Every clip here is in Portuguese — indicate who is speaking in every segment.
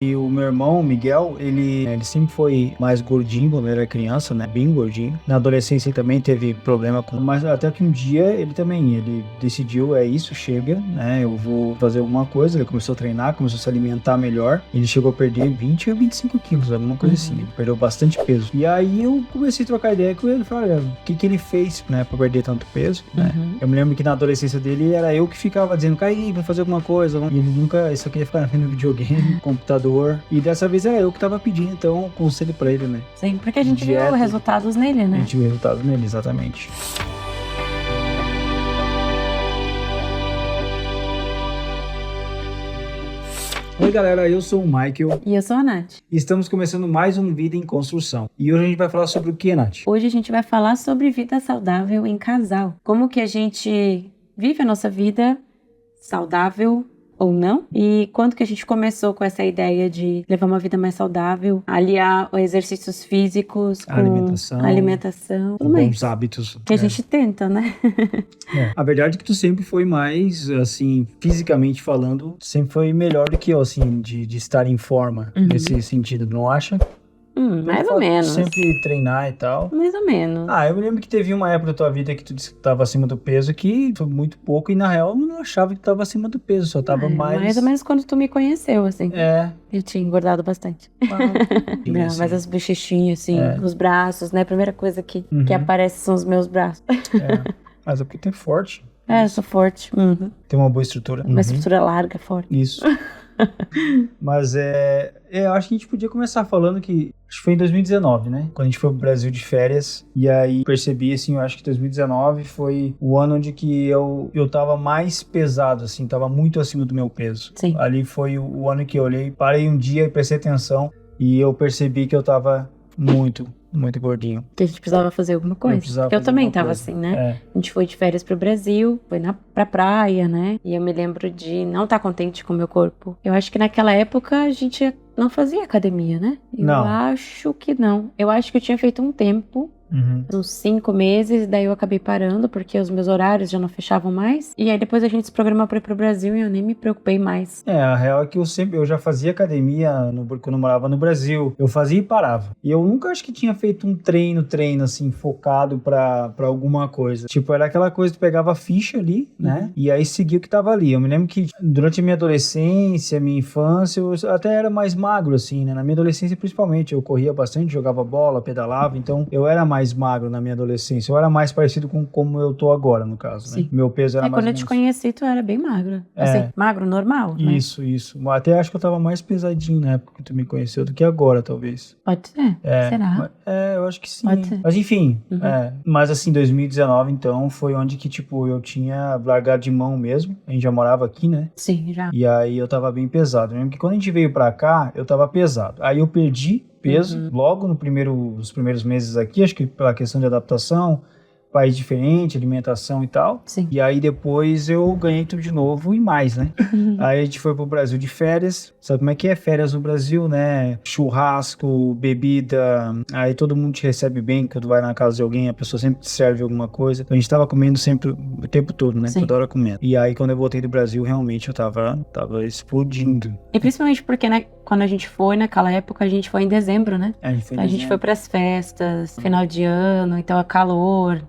Speaker 1: E o meu irmão, o Miguel, ele sempre foi mais gordinho quando ele era criança, né? Bem gordinho. Na adolescência ele também teve problema com... Mas até que um dia ele decidiu, é isso, chega, né? Eu vou fazer alguma coisa. Ele começou a treinar, começou a se alimentar melhor. Ele chegou a perder 20 ou 25 quilos, alguma coisa assim. Ele perdeu bastante peso. E aí eu comecei a trocar ideia com ele. Falei, olha, o que ele fez, né? Pra perder tanto peso, né? Eu me lembro que na adolescência dele era eu que ficava dizendo, Caí, vamos fazer alguma coisa. E ele nunca, só queria ficar vendo videogame, computador. E dessa vez era eu que tava pedindo, então, conselho pra ele, né?
Speaker 2: Sim, porque a gente
Speaker 1: Dieta.
Speaker 2: viu resultados nele, né?
Speaker 1: A gente viu resultados nele, exatamente. Oi galera, eu sou o Michael
Speaker 2: E eu sou a Nath.
Speaker 1: e estamos começando mais um Vida em Construção. E hoje a gente vai falar sobre o que, Nath?
Speaker 2: Hoje a gente vai falar sobre vida saudável em casal. Como que a gente vive a nossa vida saudável ou não? E quando que a gente começou com essa ideia de levar uma vida mais saudável, aliar exercícios físicos com alimentação, tudo mais.
Speaker 1: Bons hábitos.
Speaker 2: Que a gente tenta, né?
Speaker 1: A verdade é que tu sempre foi mais, assim, fisicamente falando, sempre foi melhor do que eu, assim, de estar em forma, nesse sentido, não acha?
Speaker 2: Mais ou menos.
Speaker 1: Sempre treinar e tal.
Speaker 2: Mais ou menos.
Speaker 1: Eu me lembro que teve uma época da tua vida que tu disse que tava acima do peso, que foi muito pouco, e na real eu não achava que tava acima do peso, só tava
Speaker 2: Mais ou menos quando tu me conheceu, assim. Eu tinha engordado bastante. Não,
Speaker 1: assim.
Speaker 2: mas as bochechinhas, assim, os braços, né? A primeira coisa que aparece são os meus braços.
Speaker 1: Mas é porque tu é forte.
Speaker 2: Eu sou forte.
Speaker 1: Tem uma boa estrutura.
Speaker 2: Uma estrutura larga, forte.
Speaker 1: Isso. Mas eu acho que a gente podia começar falando que acho que foi em 2019, né? Quando a gente foi pro Brasil de férias. E aí percebi, assim, eu acho que 2019 foi o ano onde que eu tava mais pesado, assim, tava muito acima do meu peso.
Speaker 2: Sim.
Speaker 1: Ali foi o ano que eu olhei, parei um dia e prestei atenção e eu percebi que eu tava muito gordinho.
Speaker 2: Que a gente precisava fazer alguma coisa. Porque eu também tava assim, né? A gente foi de férias pro Brasil, foi pra praia, né? E eu me lembro de não estar contente com o meu corpo. Eu acho que naquela época a gente não fazia academia, né? Eu acho que não. Eu acho que eu tinha feito um tempo, uns 5 meses, daí eu acabei parando, porque os meus horários já não fechavam mais. E aí depois a gente se programou pra ir pro Brasil e eu nem me preocupei mais.
Speaker 1: A real é que eu já fazia academia quando eu morava no Brasil. Eu fazia e parava. E eu nunca acho que tinha feito um treino, assim, focado pra alguma coisa. Tipo, era aquela coisa, tu pegava a ficha ali, né? E aí seguia o que tava ali. Eu me lembro que durante a minha adolescência, minha infância, eu até era mais magro, assim, né? Na minha adolescência, principalmente, eu corria bastante, jogava bola, pedalava, então eu era mais magro na minha adolescência. Eu era mais parecido com como eu tô agora, no caso, né? Meu peso era mais
Speaker 2: quando eu te conheci, tu era bem magro. Assim, magro, normal, né?
Speaker 1: Isso. Até acho que eu tava mais pesadinho na época que tu me conheceu do que agora, talvez.
Speaker 2: Pode ser. Será?
Speaker 1: Eu acho que sim.
Speaker 2: Pode ser.
Speaker 1: Mas enfim, mas assim, 2019, então, foi onde que, tipo, eu tinha largado de mão mesmo. A gente já morava aqui, né?
Speaker 2: Sim, já.
Speaker 1: E aí eu tava bem pesado. Eu lembro que quando a gente veio pra cá, eu tava pesado. Aí eu perdi peso logo nos primeiros meses aqui, acho que pela questão de adaptação, país diferente, alimentação e tal.
Speaker 2: Sim.
Speaker 1: E aí depois eu ganhei tudo de novo e mais, né? Aí a gente foi pro Brasil de férias. Sabe como é que é férias no Brasil, né? Churrasco, bebida. Aí todo mundo te recebe bem, quando tu vai na casa de alguém, a pessoa sempre te serve alguma coisa. Então a gente tava comendo sempre o tempo todo, né?
Speaker 2: Sim.
Speaker 1: Toda hora comendo. E aí quando eu voltei do Brasil, realmente eu tava explodindo.
Speaker 2: E principalmente porque, né, quando a gente foi naquela época, a gente foi em dezembro, né? A gente foi pras festas, final de ano, então é calor.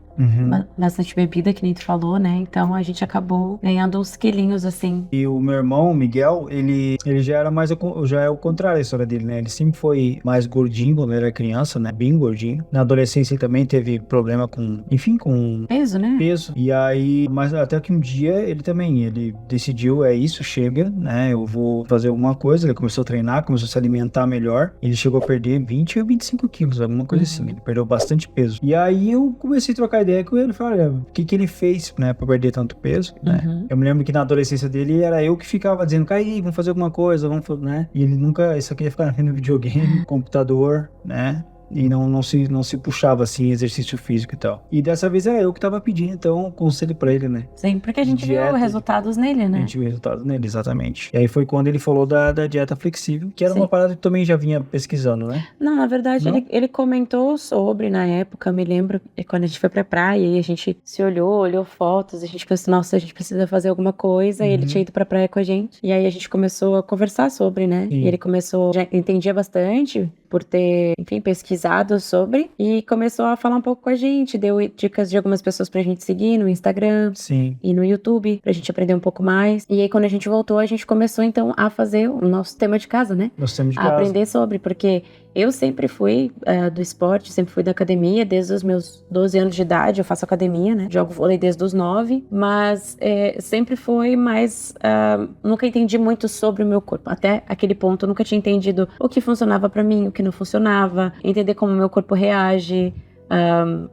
Speaker 2: Bastante bebida, que nem tu falou, né? Então a gente acabou ganhando uns quilinhos, assim.
Speaker 1: E o meu irmão, o Miguel, ele já era mais, já é o contrário a história dele, né? Ele sempre foi mais gordinho quando ele era criança, né? Bem gordinho. Na adolescência ele também teve problema com
Speaker 2: peso, né?
Speaker 1: Peso. E aí, mas até que um dia ele decidiu, é isso, chega, né? Eu vou fazer alguma coisa. Ele começou a treinar, começou a se alimentar melhor. Ele chegou a perder 20 ou 25 quilos, alguma coisa assim. Ele perdeu bastante peso. E aí eu comecei a trocar ideia com ele, falei, olha, o que ele fez, né, pra perder tanto peso, né? Eu me lembro que na adolescência dele era eu que ficava dizendo, Caí, vamos fazer alguma coisa, né? E ele nunca, só queria ficar vendo videogame, computador, né? e não se puxava, assim, exercício físico e tal. E dessa vez era eu que tava pedindo, então, conselho pra ele, né?
Speaker 2: Sim, porque a gente viu resultados nele, né?
Speaker 1: A gente viu resultados nele, exatamente. E aí foi quando ele falou da dieta flexível, que era uma parada que também já vinha pesquisando, né?
Speaker 2: Não, na verdade, ele comentou sobre, na época, me lembro, quando a gente foi pra praia, e a gente se olhou fotos, a gente pensou, nossa, a gente precisa fazer alguma coisa, e ele tinha ido pra praia com a gente. E aí a gente começou a conversar sobre, né? Sim. E ele começou, já entendia bastante, por ter, enfim, pesquisado sobre, e começou a falar um pouco com a gente, deu dicas de algumas pessoas pra gente seguir no Instagram.
Speaker 1: Sim.
Speaker 2: E no YouTube, pra gente aprender um pouco mais. E aí, quando a gente voltou, a gente começou, então, a fazer o nosso tema de casa, né?
Speaker 1: Nosso tema de casa.
Speaker 2: Aprender sobre, porque eu sempre fui do esporte, sempre fui da academia, desde os meus 12 anos de idade, eu faço academia, né? Jogo vôlei desde os 9, mas sempre foi mais... nunca entendi muito sobre o meu corpo. Até aquele ponto, eu nunca tinha entendido o que funcionava pra mim, o que não funcionava, entender como o meu corpo reage,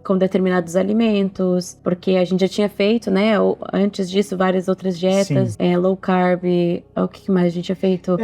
Speaker 2: com determinados alimentos, porque a gente já tinha feito, né, antes disso, várias outras dietas, low carb, o que mais a gente tinha feito?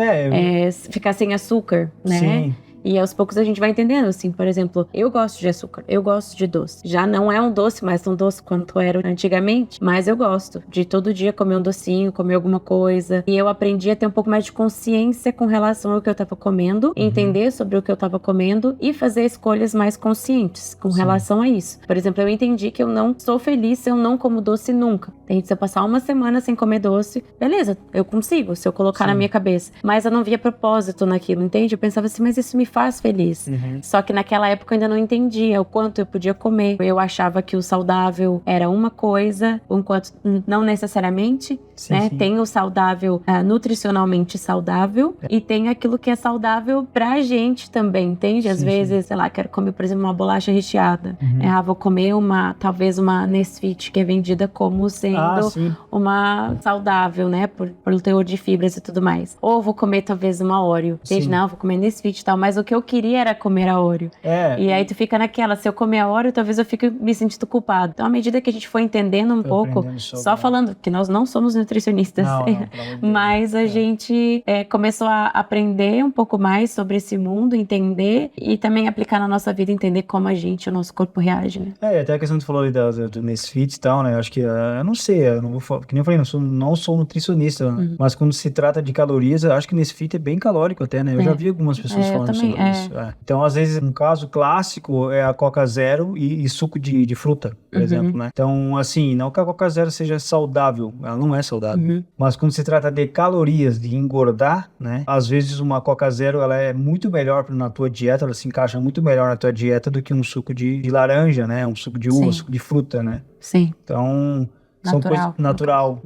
Speaker 2: Ficar sem açúcar, né?
Speaker 1: Sim.
Speaker 2: E aos poucos a gente vai entendendo, assim, por exemplo, eu gosto de açúcar, eu gosto de doce. Já não é um doce mais tão doce quanto era antigamente, mas eu gosto de todo dia comer um docinho, comer alguma coisa. E eu aprendi a ter um pouco mais de consciência com relação ao que eu tava comendo, entender sobre o que eu tava comendo e fazer escolhas mais conscientes com relação a isso. Por exemplo, eu entendi que eu não sou feliz se eu não como doce nunca. Se eu passar uma semana sem comer doce, beleza, eu consigo, se eu colocar na minha cabeça. Mas eu não via propósito naquilo, entende? Eu pensava assim, mas isso me faz feliz. Só que naquela época eu ainda não entendia o quanto eu podia comer. Eu achava que o saudável era uma coisa, enquanto não necessariamente, né? Sim. Tem o saudável, nutricionalmente saudável, e tem aquilo que é saudável pra gente também, entende? Às vezes, sei lá, quero comer, por exemplo, uma bolacha recheada. Vou comer talvez uma Nesfit, que é vendida como sendo uma saudável, né? Por teor de fibras e tudo mais. Ou vou comer talvez uma Oreo. Entende? Não, vou comer Nesfit e tal, mas o que eu queria era comer a Oreo. E aí tu fica naquela, se eu comer a Oreo, talvez eu fique me sentindo culpado. Então, à medida que a gente foi entendendo um pouco, só falando que nós não somos nutricionistas, mas a gente começou a aprender um pouco mais sobre esse mundo, entender e também aplicar na nossa vida, entender como o nosso corpo reage, né?
Speaker 1: Até a questão que tu falou ali do Nesfit e tal, né? Eu acho que, eu não sei, eu não vou falar, que nem eu falei, não sou nutricionista, mas quando se trata de calorias, eu acho que Nesfit é bem calórico até, né? Eu já vi algumas pessoas falando sobre isso. Então, às vezes, um caso clássico é a Coca Zero e suco de fruta, por exemplo, né? Então, assim, não que a Coca Zero seja saudável, ela não é saudável, mas quando se trata de calorias, de engordar, né? Às vezes uma Coca Zero, ela é muito melhor na tua dieta, ela se encaixa muito melhor na tua dieta do que um suco de laranja, né? Um suco de uva, um suco de fruta, né?
Speaker 2: Sim.
Speaker 1: Então... São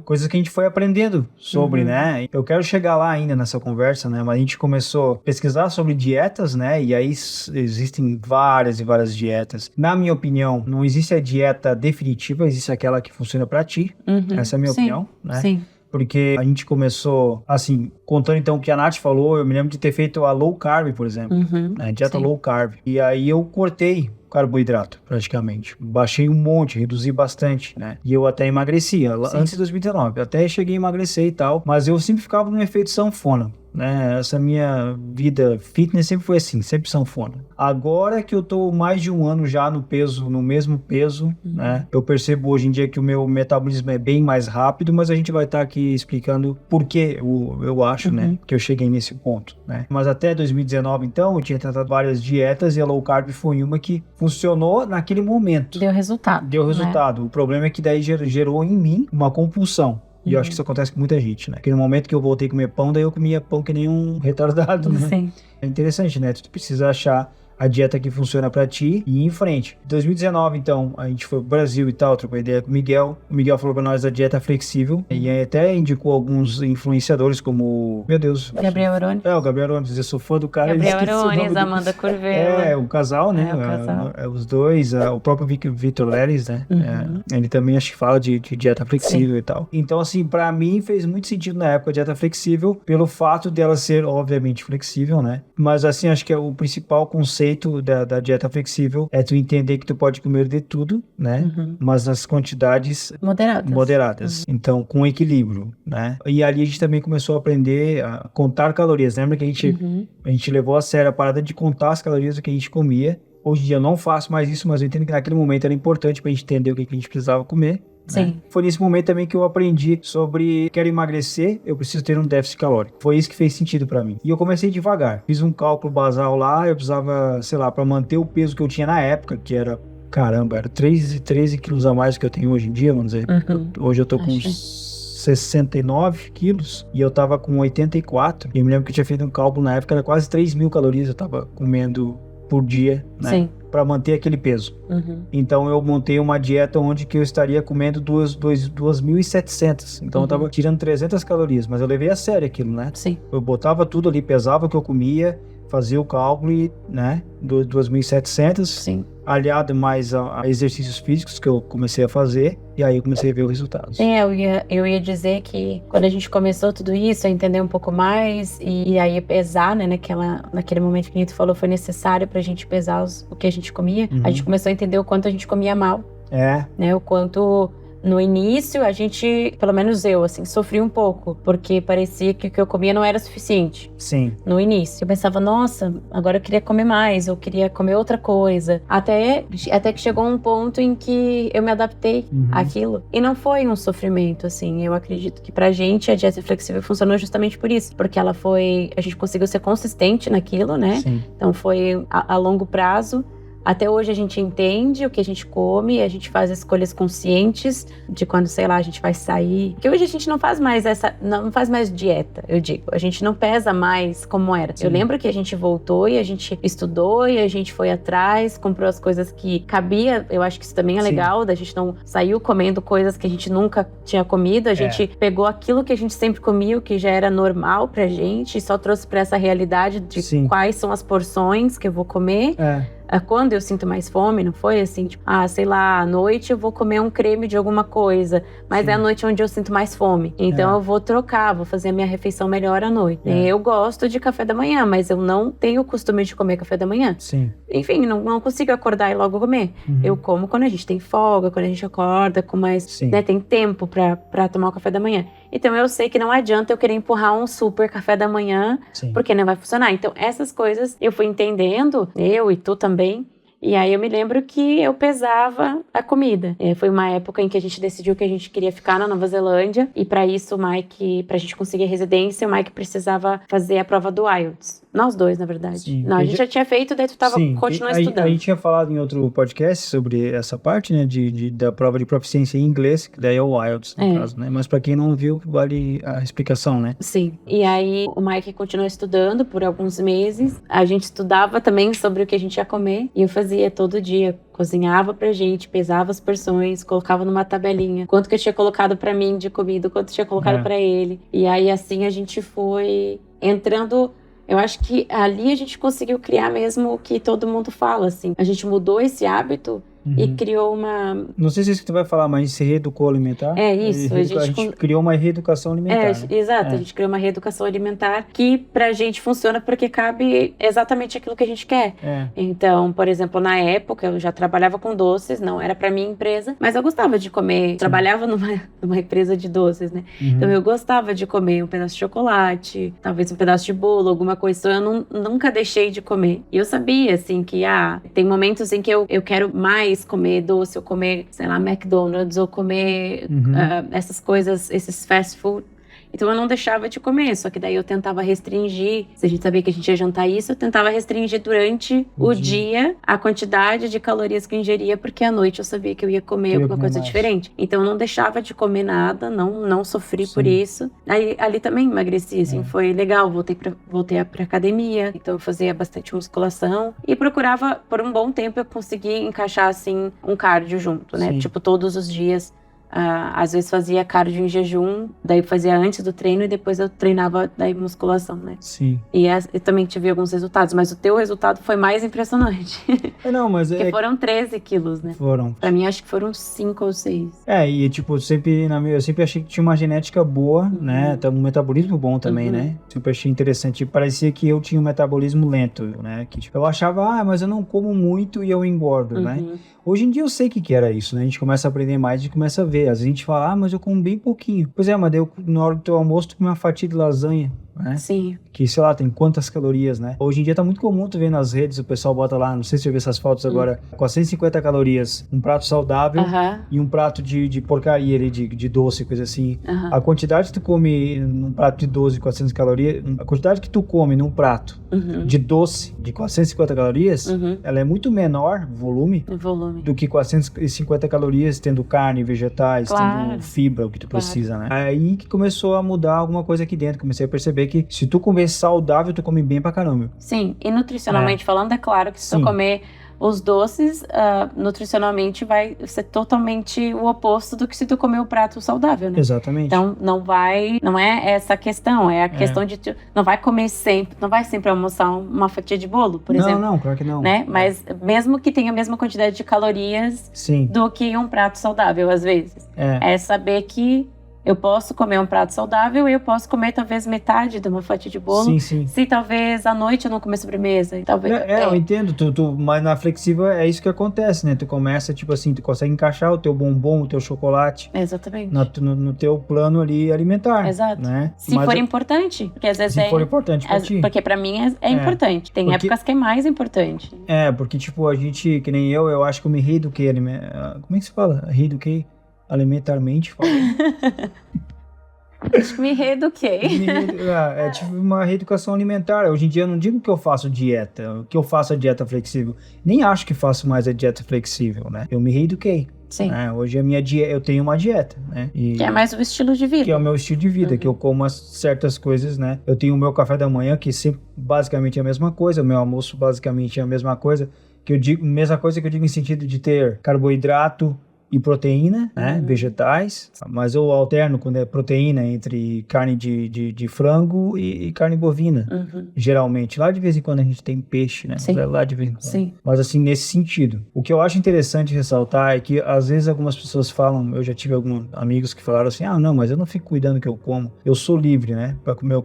Speaker 1: coisas que a gente foi aprendendo sobre, né? Eu quero chegar lá ainda nessa conversa, né? Mas a gente começou a pesquisar sobre dietas, né? E aí existem várias e várias dietas. Na minha opinião, não existe a dieta definitiva, existe aquela que funciona pra ti. Essa é a minha opinião, né?
Speaker 2: Sim.
Speaker 1: Porque a gente começou, assim, contando então o que a Nath falou, eu me lembro de ter feito a low carb, por exemplo, né? Dieta low carb. E aí eu cortei carboidrato, praticamente. Baixei um monte, reduzi bastante, né? E eu até emagrecia, antes de 2019. Até cheguei a emagrecer e tal, mas eu sempre ficava no efeito sanfona, né? Essa minha vida fitness sempre foi assim, sempre sanfona. Agora que eu tô mais de um ano já no mesmo peso, né? Eu percebo hoje em dia que o meu metabolismo é bem mais rápido, mas a gente vai estar aqui explicando por que eu acho, né? Que eu cheguei nesse ponto, né? Mas até 2019, então, eu tinha tentado várias dietas e a low carb foi uma que funcionou naquele momento.
Speaker 2: Deu resultado.
Speaker 1: Né? O problema é que daí gerou em mim uma compulsão. E eu acho que isso acontece com muita gente, né? Porque no momento que eu voltei a comer pão, daí eu comia pão que nem um retardado, né?
Speaker 2: Sim.
Speaker 1: É interessante, né? Tu precisa achar a dieta que funciona pra ti e ir em frente. Em 2019, então, a gente foi pro Brasil e tal, trocou ideia com o Miguel. O Miguel falou pra nós da dieta flexível e até indicou alguns influenciadores como... Meu Deus.
Speaker 2: Gabriel Arones.
Speaker 1: O Gabriel Arones. Eu sou fã do cara.
Speaker 2: Gabriel Arones, Amanda Curvelo.
Speaker 1: O casal, né?
Speaker 2: O casal.
Speaker 1: Os dois. O próprio Vitor Leles, né? Ele também acho que fala de dieta flexível e tal. Então, assim, pra mim fez muito sentido na época a dieta flexível pelo fato dela ser, obviamente, flexível, né? Mas, assim, acho que é o principal conceito da dieta flexível é tu entender que tu pode comer de tudo, né? Mas nas quantidades moderadas. Então, com equilíbrio, né? E ali a gente também começou a aprender a contar calorias. Lembra que a gente levou a sério a parada de contar as calorias do que a gente comia. Hoje em dia eu não faço mais isso, mas eu entendo que naquele momento era importante pra gente entender o que a gente precisava comer.
Speaker 2: Sim.
Speaker 1: Né? Foi nesse momento também que eu aprendi sobre quero emagrecer, eu preciso ter um déficit calórico. Foi isso que fez sentido pra mim. E eu comecei devagar. Fiz um cálculo basal lá, eu precisava, sei lá, pra manter o peso que eu tinha na época, que era, caramba, era 13 quilos a mais que eu tenho hoje em dia, vamos dizer. Hoje eu tô com 69 quilos e eu tava com 84. E eu me lembro que eu tinha feito um cálculo na época, era quase 3.000 calorias eu tava comendo por dia, né?
Speaker 2: Sim.
Speaker 1: Para manter aquele peso. Então eu montei uma dieta onde que eu estaria comendo 2.700. Então eu tava tirando 300 calorias, mas eu levei a sério aquilo, né?
Speaker 2: Sim.
Speaker 1: Eu botava tudo ali, pesava o que eu comia, fazia o cálculo e, né, 2.700.
Speaker 2: Sim.
Speaker 1: Aliado mais a exercícios físicos que eu comecei a fazer, e aí eu comecei a ver os resultados.
Speaker 2: Sim, eu ia dizer que quando a gente começou tudo isso, a entender um pouco mais, e aí pesar, né, naquele momento que a gente falou, foi necessário pra gente pesar o que a gente comia, a gente começou a entender o quanto a gente comia mal. Né, o quanto... No início, a gente, pelo menos eu, assim, sofri um pouco, porque parecia que o que eu comia não era suficiente.
Speaker 1: Sim.
Speaker 2: No início. Eu pensava, nossa, agora eu queria comer mais, eu queria comer outra coisa. Até que chegou um ponto em que eu me adaptei àquilo. E não foi um sofrimento, assim. Eu acredito que pra gente a dieta flexível funcionou justamente por isso. Porque a gente conseguiu ser consistente naquilo, né?
Speaker 1: Sim.
Speaker 2: Então foi a longo prazo. Até hoje a gente entende o que a gente come, a gente faz escolhas conscientes de quando, sei lá, a gente vai sair. Porque hoje a gente não faz mais não faz mais dieta, eu digo. A gente não pesa mais como era. Sim. Eu lembro que a gente voltou e a gente estudou e a gente foi atrás, comprou as coisas que cabia. Eu acho que isso também é legal, da gente não saiu comendo coisas que a gente nunca tinha comido. A gente pegou aquilo que a gente sempre comia, o que já era normal pra gente, e só trouxe pra essa realidade de quais são as porções que eu vou comer. Quando eu sinto mais fome, não foi assim, tipo, sei lá, à noite eu vou comer um creme de alguma coisa, mas é a noite onde eu sinto mais fome. Então eu vou trocar, vou fazer a minha refeição melhor à noite. Eu gosto de café da manhã, mas eu não tenho o costume de comer café da manhã.
Speaker 1: Sim.
Speaker 2: Enfim, não consigo acordar e logo comer. Eu como quando a gente tem folga, quando a gente acorda, com mais, né, tem tempo pra tomar o café da manhã. Então eu sei que não adianta eu querer empurrar um super café da manhã, porque não vai funcionar. Então essas coisas eu fui entendendo, eu e tu também. E aí eu me lembro que eu pesava a comida. Foi uma época em que a gente decidiu que a gente queria ficar na Nova Zelândia. E pra isso o Mike, pra gente conseguir a residência, o Mike precisava fazer a prova do IELTS. Nós dois, na verdade. Sim, não, a gente já tinha feito, daí tu continuando estudando.
Speaker 1: A gente tinha falado em outro podcast sobre essa parte, né, da prova de proficiência em inglês, que daí é o IELTS, no caso, né? Mas pra quem não viu, vale a explicação, né?
Speaker 2: Sim. E aí o Mike continuou estudando por alguns meses. A gente estudava também sobre o que a gente ia comer. E eu fazia todo dia. Cozinhava pra gente, pesava as porções, colocava numa tabelinha. Quanto que eu tinha colocado pra mim de comida, quanto eu tinha colocado pra ele. E aí assim a gente foi entrando... Eu acho que ali a gente conseguiu criar mesmo o que todo mundo fala, assim. A gente mudou esse hábito e criou uma...
Speaker 1: Não sei se é isso que tu vai falar, mas se reeducou alimentar.
Speaker 2: É isso.
Speaker 1: A gente criou uma reeducação alimentar.
Speaker 2: Exato. A gente criou uma reeducação alimentar que pra gente funciona porque cabe exatamente aquilo que a gente quer. Então, por exemplo, na época eu já trabalhava com doces, não era pra minha empresa, mas eu gostava de comer. Trabalhava numa empresa de doces, né? Então eu gostava de comer um pedaço de chocolate, talvez um pedaço de bolo, alguma coisa. Então eu nunca deixei de comer. E eu sabia, assim, que tem momentos em que eu quero mais comer doce, ou comer, sei lá, McDonald's, ou comer essas coisas, esses fast food. Então eu não deixava de comer, só que daí eu tentava restringir. Se a gente sabia que a gente ia jantar isso, eu tentava restringir durante o dia a quantidade de calorias que eu ingeria, porque à noite eu sabia que eu ia comer alguma coisa diferente. Então eu não deixava de comer nada, não sofri por isso. Aí ali também emagreci, assim, foi legal. Voltei pra academia, então eu fazia bastante musculação e procurava, por um bom tempo, eu consegui encaixar, assim, um cardio junto, né? Tipo, todos os dias. Às vezes fazia cardio em jejum, daí fazia antes do treino e depois eu treinava daí musculação, né?
Speaker 1: Sim.
Speaker 2: E eu também tive alguns resultados, mas o teu resultado foi mais impressionante.
Speaker 1: Porque
Speaker 2: foram 13 quilos, né?
Speaker 1: Foram.
Speaker 2: Pra mim, acho que foram 5 ou 6.
Speaker 1: E tipo, eu sempre achei que tinha uma genética boa, né? Um metabolismo bom também, né? Sempre achei interessante. Parecia que eu tinha um metabolismo lento, né? Que tipo, eu achava, mas eu não como muito e eu engordo, né? Hoje em dia eu sei que era isso, né? A gente começa a aprender mais e começa a ver. Às vezes a gente fala, mas eu como bem pouquinho. Pois é, mas daí na hora do teu almoço tu come uma fatia de lasanha. né?
Speaker 2: Sim.
Speaker 1: Que, sei lá, tem quantas calorias, né? Hoje em dia tá muito comum tu ver nas redes, o pessoal bota lá, não sei se você viu essas fotos agora, 450 calorias, um prato saudável e um prato de porcaria ali, de doce, coisa assim. A quantidade que tu come num prato de 12, 400 calorias, a quantidade que tu come num prato de doce de 450 calorias, ela é muito menor, volume, do que 450 calorias tendo carne, vegetais, tendo fibra, o que tu precisa, né? Aí que começou a mudar alguma coisa aqui dentro. Comecei a perceber que se tu comer saudável, tu come bem pra caramba.
Speaker 2: Sim, e nutricionalmente falando, é claro que se tu comer os doces, nutricionalmente vai ser totalmente o oposto do que se tu comer o prato saudável, né?
Speaker 1: Exatamente.
Speaker 2: Então, não é essa questão, é a questão de tu não vai comer sempre, não vai sempre almoçar uma fatia de bolo, por exemplo.
Speaker 1: Não, claro que não.
Speaker 2: Né? Mas mesmo que tenha a mesma quantidade de calorias do que um prato saudável, às vezes. É saber que eu posso comer um prato saudável e eu posso comer talvez metade de uma fatia de bolo.
Speaker 1: Sim.
Speaker 2: Se talvez à noite eu não comer sobremesa. Talvez,
Speaker 1: eu entendo. Mas na flexível é isso que acontece, né? Tu começa, tipo assim, tu consegue encaixar o teu bombom, o teu chocolate.
Speaker 2: Exatamente.
Speaker 1: No teu plano ali alimentar.
Speaker 2: Exato.
Speaker 1: Né?
Speaker 2: Se for importante. Porque às vezes
Speaker 1: se for importante pra ti.
Speaker 2: Porque pra mim é importante. Tem épocas que é mais importante.
Speaker 1: Porque tipo, a gente, que nem eu acho que eu me reeduquei. Como é que se fala? Reeduquei alimentarmente,
Speaker 2: Me reeduquei.
Speaker 1: É tipo uma reeducação alimentar. Hoje em dia eu não digo que eu faço dieta, que eu faço a dieta flexível. Nem acho que faço mais a dieta flexível, né? Eu me reeduquei.
Speaker 2: Sim.
Speaker 1: Hoje a minha dieta, eu tenho uma dieta, né?
Speaker 2: Que é mais o estilo de vida.
Speaker 1: Que é o meu estilo de vida, que eu como certas coisas, né? Eu tenho o meu café da manhã, que sempre basicamente é a mesma coisa. O meu almoço basicamente é a mesma coisa. Que eu digo, mesma coisa que eu digo em sentido de ter carboidrato e proteína, né, vegetais, mas eu alterno quando é proteína entre carne de frango e carne bovina, geralmente. Lá de vez em quando a gente tem peixe, né, lá de vez em quando.
Speaker 2: Sim.
Speaker 1: Mas assim, nesse sentido. O que eu acho interessante ressaltar é que às vezes algumas pessoas falam, eu já tive alguns amigos que falaram assim, não, mas eu não fico cuidando do que eu como, eu sou livre, né, para comer o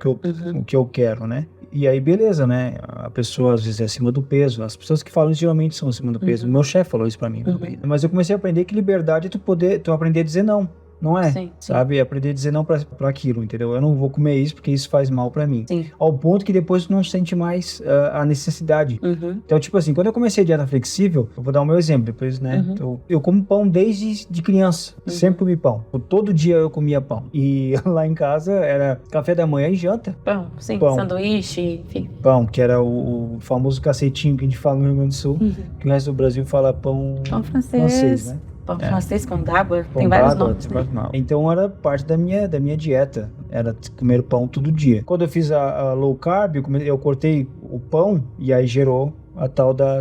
Speaker 1: que eu quero, né. E aí, beleza, né? A pessoa às vezes é acima do peso. As pessoas que falam isso geralmente são acima do peso. Meu chefe falou isso pra mim. Mas eu comecei a aprender que liberdade é tu aprender a dizer não. Não é?
Speaker 2: Sim.
Speaker 1: Sabe? Aprender a dizer não pra aquilo, entendeu? Eu não vou comer isso porque isso faz mal pra mim.
Speaker 2: Sim.
Speaker 1: Ao ponto que depois tu não sente mais a necessidade. Então, tipo assim, quando eu comecei a dieta flexível, eu vou dar o meu exemplo depois, né? Então, eu como pão desde de criança. Sempre comi pão. Todo dia eu comia pão. E lá em casa era café da manhã e janta.
Speaker 2: Pão, sim.
Speaker 1: Pão.
Speaker 2: Sanduíche, enfim.
Speaker 1: Pão, que era o famoso cacetinho que a gente fala no Rio Grande do Sul. Que o resto do Brasil fala pão
Speaker 2: francês,
Speaker 1: né?
Speaker 2: Pão francês com d'água, tem vários nomes.
Speaker 1: Então era parte da minha dieta, era comer pão todo dia. Quando eu fiz a low carb, eu cortei o pão e aí gerou a tal da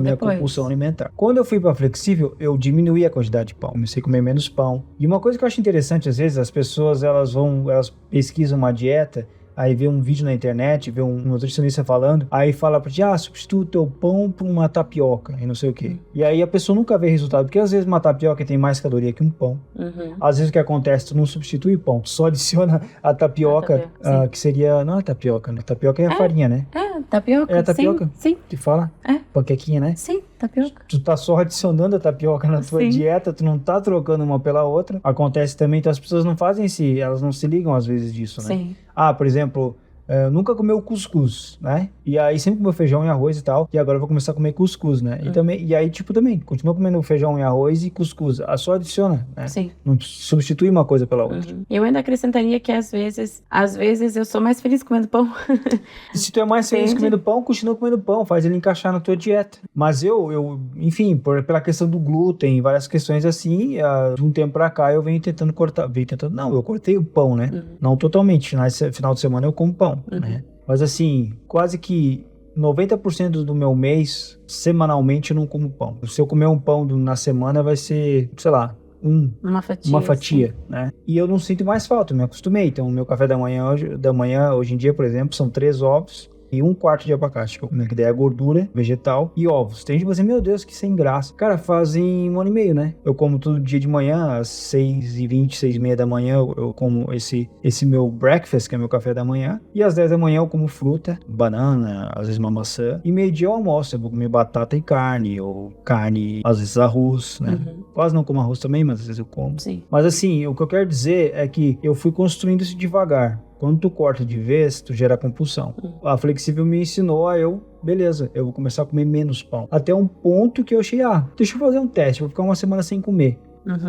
Speaker 1: minha compulsão alimentar. Quando eu fui para flexível, eu diminuí a quantidade de pão, comecei a comer menos pão. E uma coisa que eu acho interessante, às vezes as pessoas elas pesquisam uma dieta, aí vê um vídeo na internet, vê um nutricionista falando, aí fala pra ti, substitua o teu pão por uma tapioca e não sei o quê. E aí a pessoa nunca vê resultado, porque às vezes uma tapioca tem mais caloria que um pão. Às vezes o que acontece, tu não substitui o pão, tu só adiciona a tapioca, que seria, não é tapioca, né? Tapioca é a farinha, né?
Speaker 2: Tapioca.
Speaker 1: É a tapioca?
Speaker 2: Sim.
Speaker 1: Que fala? Panquequinha, né?
Speaker 2: Sim, tapioca.
Speaker 1: Tu tá só adicionando a tapioca na tua dieta, tu não tá trocando uma pela outra. Acontece também, então as pessoas não fazem elas não se ligam às vezes disso, né?
Speaker 2: Sim.
Speaker 1: Por exemplo, nunca comeu cuscuz, né? E aí sempre comeu feijão e arroz e tal. E agora eu vou começar a comer cuscuz, né? E aí, também, continua comendo feijão e arroz e cuscuz. Só adiciona, né?
Speaker 2: Sim.
Speaker 1: Não substitui uma coisa pela outra.
Speaker 2: Eu ainda acrescentaria que às vezes eu sou mais feliz comendo pão.
Speaker 1: E se tu é mais feliz comendo pão, continua comendo pão. Faz ele encaixar na tua dieta. Mas enfim, pela questão do glúten, várias questões assim, de um tempo pra cá eu venho tentando cortar. Não, eu cortei o pão, né? Não totalmente. Final de semana eu como pão. Né? Mas assim, quase que 90% do meu mês, semanalmente, eu não como pão. Se eu comer um pão na semana, vai ser, sei lá, uma fatia, né? E eu não sinto mais falta, eu me acostumei. Então, o meu café da manhã, hoje em dia, por exemplo, são 3 ovos e 1/4 de abacate, que daí é gordura vegetal e ovos. Tem gente que vai dizer, meu Deus, que sem graça. Cara, fazem 1 ano e meio, né? Eu como todo dia de manhã, às 6h20, 6h30 da manhã, eu como esse meu breakfast, que é meu café da manhã. E às 10 da manhã eu como fruta, banana, às vezes uma maçã. E meio-dia eu almoço, eu vou comer batata e carne, ou carne, às vezes arroz, né? Quase não como arroz também, mas às vezes eu como.
Speaker 2: Sim.
Speaker 1: Mas assim, o que eu quero dizer é que eu fui construindo isso devagar. Quando tu corta de vez, tu gera compulsão. A flexível me ensinou beleza, eu vou começar a comer menos pão. Até um ponto que eu achei, deixa eu fazer um teste, vou ficar uma semana sem comer.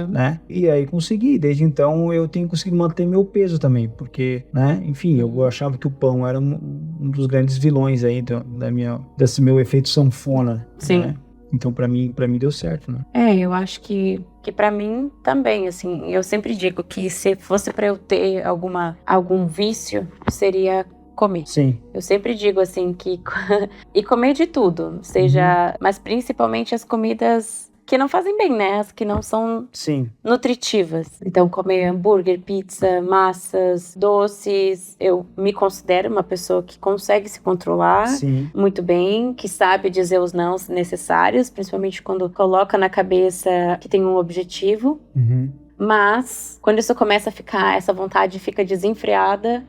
Speaker 1: Né? E aí consegui, desde então eu tenho conseguido manter meu peso também, porque, né, enfim, eu achava que o pão era um dos grandes vilões aí desse meu efeito sanfona.
Speaker 2: Sim.
Speaker 1: Né? Então pra mim deu certo, né?
Speaker 2: Eu acho que pra mim também, assim, eu sempre digo que se fosse pra eu ter algum vício, seria comer.
Speaker 1: Sim.
Speaker 2: Eu sempre digo assim que e comer de tudo, seja, mas principalmente as comidas que não fazem bem, né? As que não são nutritivas. Então, comer hambúrguer, pizza, massas, doces. Eu me considero uma pessoa que consegue se controlar muito bem, que sabe dizer os não necessários, principalmente quando coloca na cabeça que tem um objetivo. Mas, quando isso começa a ficar, essa vontade fica desenfreada,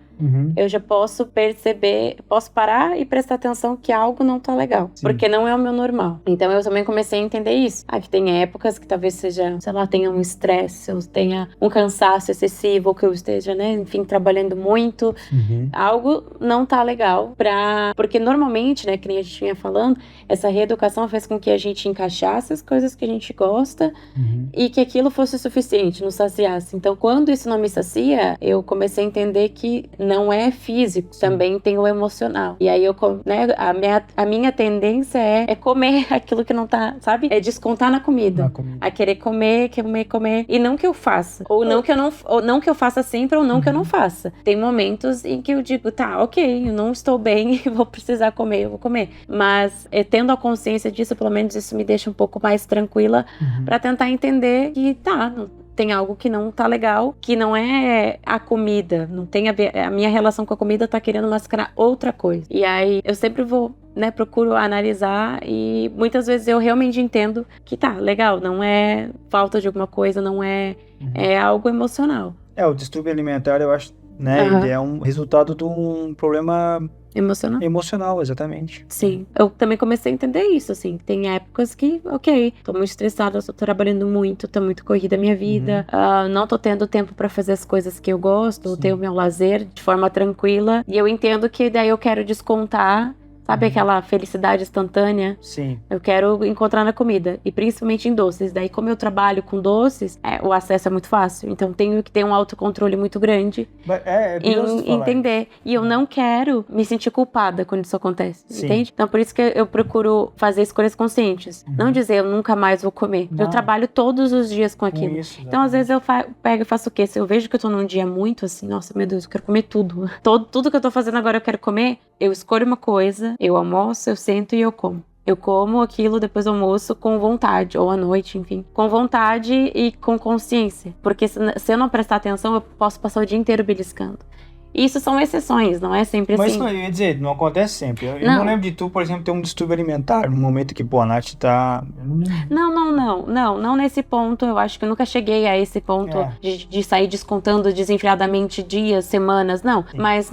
Speaker 2: eu já posso perceber, posso parar e prestar atenção que algo não tá legal. Porque não é o meu normal. Então eu também comecei a entender isso. Que tem épocas que talvez seja, sei lá, tenha um estresse, ou tenha um cansaço excessivo, ou que eu esteja, né, enfim, trabalhando muito. Algo não tá legal porque normalmente, né, que nem a gente vinha falando, essa reeducação fez com que a gente encaixasse as coisas que a gente gosta e que aquilo fosse suficiente, nos saciasse. Então, quando isso não me sacia, eu comecei a entender que não é físico, também tem o emocional. E aí né, a minha tendência é comer aquilo que não tá, sabe? É descontar na comida. A querer comer. E não que eu faça. Ou não que eu faça sempre, ou não que eu não faça. Tem momentos em que eu digo, tá, ok, eu não estou bem, vou precisar comer, eu vou comer. Mas tendo a consciência disso, pelo menos isso me deixa um pouco mais tranquila pra tentar entender que tem algo que não tá legal, que não é a comida, não tem a ver, a minha relação com a comida tá querendo mascarar outra coisa. E aí eu sempre vou, né, procuro analisar e muitas vezes eu realmente entendo que legal, não é falta de alguma coisa, não é algo emocional.
Speaker 1: O distúrbio alimentar, eu acho, né, ele é um resultado de um problema emocional, exatamente.
Speaker 2: Sim. Eu também comecei a entender isso, assim. Tem épocas que, ok, tô muito estressada, tô trabalhando muito, tá muito corrida a minha vida, não tô tendo tempo pra fazer as coisas que eu gosto, ter o meu lazer de forma tranquila. E eu entendo que daí eu quero descontar, sabe aquela felicidade instantânea?
Speaker 1: Sim.
Speaker 2: Eu quero encontrar na comida. E principalmente em doces. Daí, como eu trabalho com doces, o acesso é muito fácil. Então, tenho que ter um autocontrole muito grande em entender. E eu não quero me sentir culpada quando isso acontece. Entende? Então, por isso que eu procuro fazer escolhas conscientes. Não dizer, eu nunca mais vou comer. Eu trabalho todos os dias com aquilo. Então, às vezes, eu pego e faço o quê? Se eu vejo que eu tô num dia muito assim, nossa, meu Deus, eu quero comer tudo. Tudo que eu tô fazendo agora eu quero comer. Eu escolho uma coisa, eu almoço, eu sento e eu como. Eu como aquilo depois do almoço com vontade, ou à noite, enfim. Com vontade e com consciência. Porque se eu não prestar atenção, eu posso passar o dia inteiro beliscando. Isso são exceções, não é sempre assim.
Speaker 1: Mas eu ia dizer, não acontece sempre. Eu não lembro de tu, por exemplo, ter um distúrbio alimentar no momento que, a Nath tá...
Speaker 2: Não nesse ponto. Eu acho que eu nunca cheguei a esse ponto de sair descontando desenfreadamente dias, semanas, não. Sim. Mas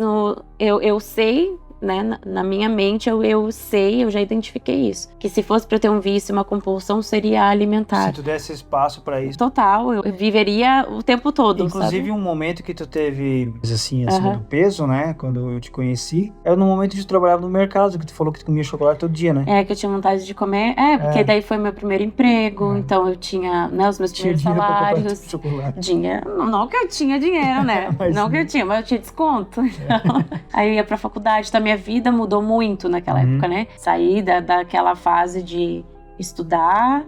Speaker 2: eu sei... Né? Na minha mente, eu sei, eu já identifiquei isso. Que se fosse pra eu ter um vício, uma compulsão, seria alimentar.
Speaker 1: Se tu desse espaço pra isso.
Speaker 2: Total, eu viveria o tempo todo,
Speaker 1: inclusive,
Speaker 2: sabe?
Speaker 1: Um momento que tu teve, assim, acima do peso, né? Quando eu te conheci, era no momento que tu trabalhava no mercado, que tu falou que tu comia chocolate todo dia, né?
Speaker 2: Que eu tinha vontade de comer. Porque daí foi meu primeiro emprego, então eu tinha, né, os meus primeiros salários. Dinheiro, não que eu tinha dinheiro, né? Não que eu tinha, mas eu tinha desconto. Então, aí eu ia pra faculdade, minha vida mudou muito naquela época, né? Saí daquela fase de estudar,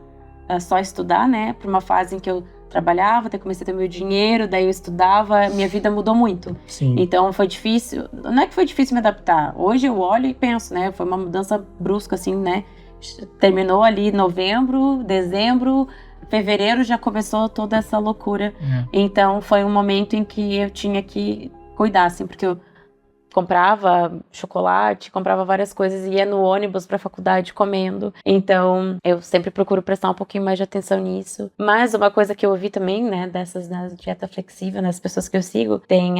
Speaker 2: só estudar, né? Pra uma fase em que eu trabalhava, até comecei a ter meu dinheiro, daí eu estudava, minha vida mudou muito.
Speaker 1: Sim.
Speaker 2: Então foi difícil, não é que foi difícil me adaptar. Hoje eu olho e penso, né? Foi uma mudança brusca, assim, né? Terminou ali novembro, dezembro, fevereiro já começou toda essa loucura. Então foi um momento em que eu tinha que cuidar, assim, porque eu comprava chocolate, comprava várias coisas e ia no ônibus pra faculdade comendo. Então, eu sempre procuro prestar um pouquinho mais de atenção nisso. Mas uma coisa que eu ouvi também, né, dessas da dieta flexível, nas pessoas que eu sigo, tem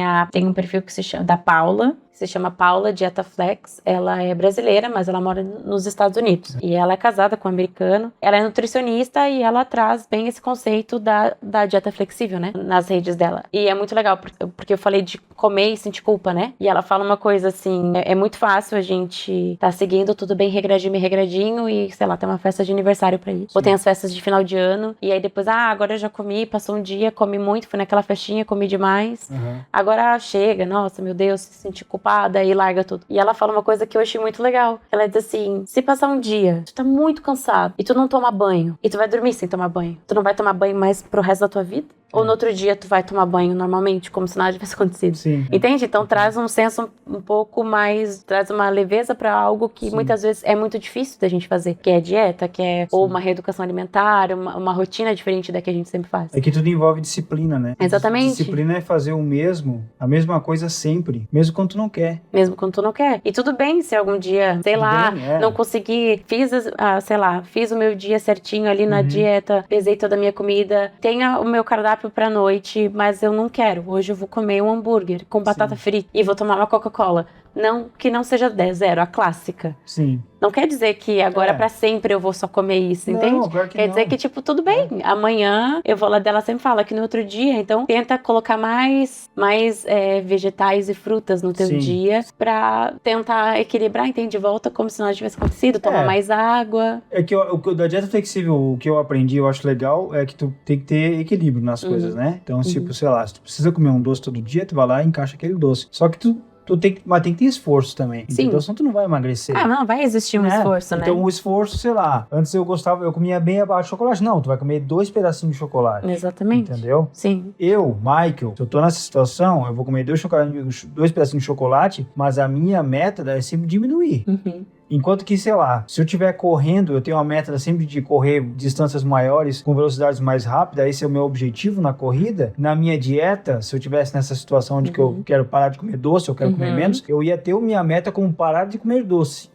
Speaker 2: um perfil que se chama, da Paula, que se chama Paula Dieta Flex. Ela é brasileira, mas ela mora nos Estados Unidos. E ela é casada com um americano. Ela é nutricionista e ela traz bem esse conceito da dieta flexível, né, nas redes dela. E é muito legal, porque eu falei de comer e sentir culpa, né? E ela fala uma coisa assim, é muito fácil a gente tá seguindo tudo bem regradinho e, sei lá, tem uma festa de aniversário pra ir. Sim. Ou tem as festas de final de ano, e aí depois, agora eu já comi, passou um dia, comi muito, fui naquela festinha, comi demais. Agora chega, nossa, meu Deus, se sentir culpada e larga tudo. E ela fala uma coisa que eu achei muito legal. Ela diz assim, se passar um dia, tu tá muito cansado, e tu não toma banho, e tu vai dormir sem tomar banho, tu não vai tomar banho mais pro resto da tua vida? Ou no outro dia tu vai tomar banho normalmente, como se nada tivesse acontecido.
Speaker 1: Sim.
Speaker 2: Entende? Então traz um senso um pouco mais, traz uma leveza pra algo que muitas vezes é muito difícil da gente fazer, que é dieta, que é ou uma reeducação alimentar, uma rotina diferente da que a gente sempre faz.
Speaker 1: É que tudo envolve disciplina, né?
Speaker 2: Exatamente.
Speaker 1: Disciplina é fazer a mesma coisa sempre, mesmo quando tu não quer.
Speaker 2: Mesmo quando tu não quer. E tudo bem se algum dia, não consegui, fiz o meu dia certinho ali na dieta, pesei toda a minha comida, tenha o meu cardápio pra noite, mas eu não quero. Hoje eu vou comer um hambúrguer com batata frita e vou tomar uma Coca-Cola. Não, que não seja 0, a clássica.
Speaker 1: Sim.
Speaker 2: Não quer dizer que agora pra sempre eu vou só comer isso, entende?
Speaker 1: Claro que
Speaker 2: quer dizer que, tipo, tudo bem. Amanhã eu vou lá dela, sempre fala que no outro dia, então tenta colocar mais vegetais e frutas no teu dia pra tentar equilibrar, entende? De volta como se nada tivesse acontecido, tomar mais água.
Speaker 1: É que da dieta flexível, o que eu aprendi, eu acho legal, é que tu tem que ter equilíbrio nas coisas, né? Então, tipo, sei lá, se tu precisa comer um doce todo dia, tu vai lá e encaixa aquele doce. Só que mas tem que ter esforço também.
Speaker 2: Sim.
Speaker 1: Então, senão tu não vai emagrecer.
Speaker 2: Não, vai existir um esforço, né?
Speaker 1: Então, o esforço, sei lá, antes eu comia bem abaixo de chocolate. Não, tu vai comer 2 pedacinhos de chocolate.
Speaker 2: Exatamente.
Speaker 1: Entendeu?
Speaker 2: Sim.
Speaker 1: Michael, se eu tô nessa situação, eu vou comer 2 pedacinhos de chocolate, mas a minha meta é sempre diminuir. Enquanto que, sei lá, se eu estiver correndo, eu tenho uma meta sempre de correr distâncias maiores com velocidades mais rápidas, esse é o meu objetivo na corrida. Na minha dieta, se eu tivesse nessa situação de que eu quero parar de comer doce, eu quero comer menos, eu ia ter a minha meta como parar de comer doce.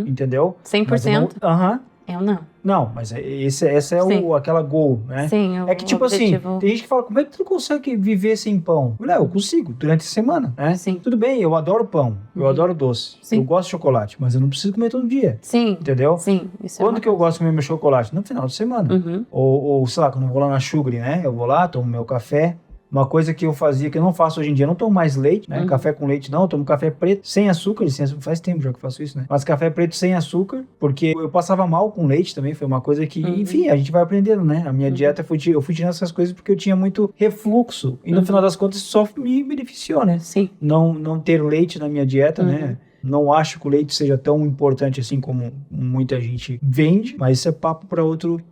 Speaker 1: Entendeu?
Speaker 2: 100%? Eu não.
Speaker 1: Não, mas essa é aquela goal, né?
Speaker 2: Sim,
Speaker 1: é que tipo
Speaker 2: objetivo.
Speaker 1: assim, tem gente que fala, como é que tu consegue viver sem pão? Eu consigo, durante a semana, né?
Speaker 2: Sim.
Speaker 1: Tudo bem, eu adoro pão, eu adoro doce, eu gosto de chocolate, mas eu não preciso comer todo dia.
Speaker 2: Sim.
Speaker 1: Entendeu?
Speaker 2: Sim.
Speaker 1: Quando que eu gosto de comer meu chocolate? No final de semana. Ou sei lá, quando eu vou lá na Sugar, né? Eu vou lá, tomo meu café. Uma coisa que eu fazia, que eu não faço hoje em dia, eu não tomo mais leite, né? Café com leite não, eu tomo café preto sem açúcar, faz tempo já que eu faço isso, né? Mas café preto sem açúcar, porque eu passava mal com leite também, foi uma coisa que, enfim, a gente vai aprendendo, né? A minha dieta, eu fui tirando essas coisas porque eu tinha muito refluxo, e no final das contas só me beneficiou, né?
Speaker 2: Sim.
Speaker 1: Não ter leite na minha dieta, né? Não acho que o leite seja tão importante assim como muita gente vende, mas isso é papo para outro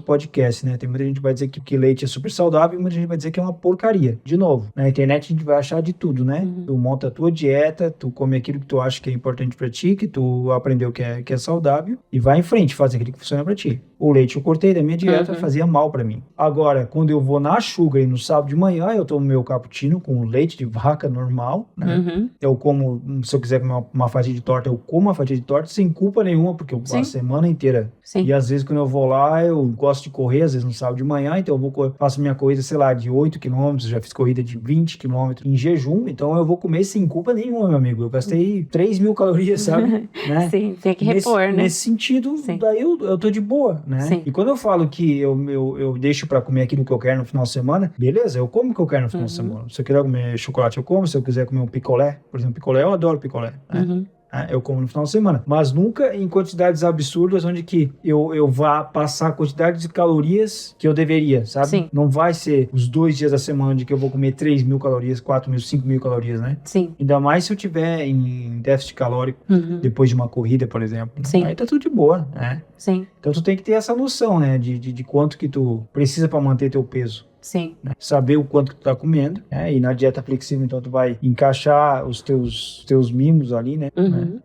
Speaker 1: podcast, né? Tem muita gente que vai dizer que leite é super saudável e muita gente vai dizer que é uma porcaria. De novo, na internet a gente vai achar de tudo, né? Tu monta a tua dieta, tu come aquilo que tu acha que é importante para ti, que tu aprendeu que é saudável e vai em frente, faz aquilo que funciona para ti. O leite eu cortei da minha dieta, fazia mal para mim. Agora, quando eu vou na Sugar e no sábado de manhã, eu tomo meu cappuccino com leite de vaca normal, né? Eu como, se eu quiser comer uma fatia de torta, eu como uma fatia de torta sem culpa nenhuma, porque eu passo a semana inteira.
Speaker 2: Sim.
Speaker 1: E às vezes quando eu vou lá, eu gosto de correr, às vezes no sábado de manhã, então eu faço minha corrida, sei lá, de 8 km, já fiz corrida de 20 km em jejum, então eu vou comer sem culpa nenhuma, meu amigo. Eu gastei 3.000 calorias, sabe? Né?
Speaker 2: Sim, tem que repor, né?
Speaker 1: Nesse sentido, daí eu tô de boa, né?
Speaker 2: Sim.
Speaker 1: E quando eu falo que eu deixo pra comer aquilo que eu quero no final de semana, beleza, eu como o que eu quero no final de semana. Se eu quiser comer chocolate, eu como. Se eu quiser comer um picolé, por exemplo, picolé, eu adoro picolé, né? Eu como no final de semana, mas nunca em quantidades absurdas onde que eu vá passar a quantidade de calorias que eu deveria, sabe?
Speaker 2: Sim.
Speaker 1: Não vai ser os 2 dias da semana de que eu vou comer 3.000 calorias, 4.000, 5.000 calorias, né?
Speaker 2: Sim.
Speaker 1: Ainda mais se eu tiver em déficit calórico depois de uma corrida, por exemplo.
Speaker 2: Sim.
Speaker 1: Aí tá tudo de boa, né?
Speaker 2: Sim.
Speaker 1: Então tu tem que ter essa noção, né? De quanto que tu precisa para manter teu peso.
Speaker 2: Sim.
Speaker 1: Né? Saber o quanto que tu tá comendo, né? E na dieta flexível, então, tu vai encaixar os teus mimos ali, né?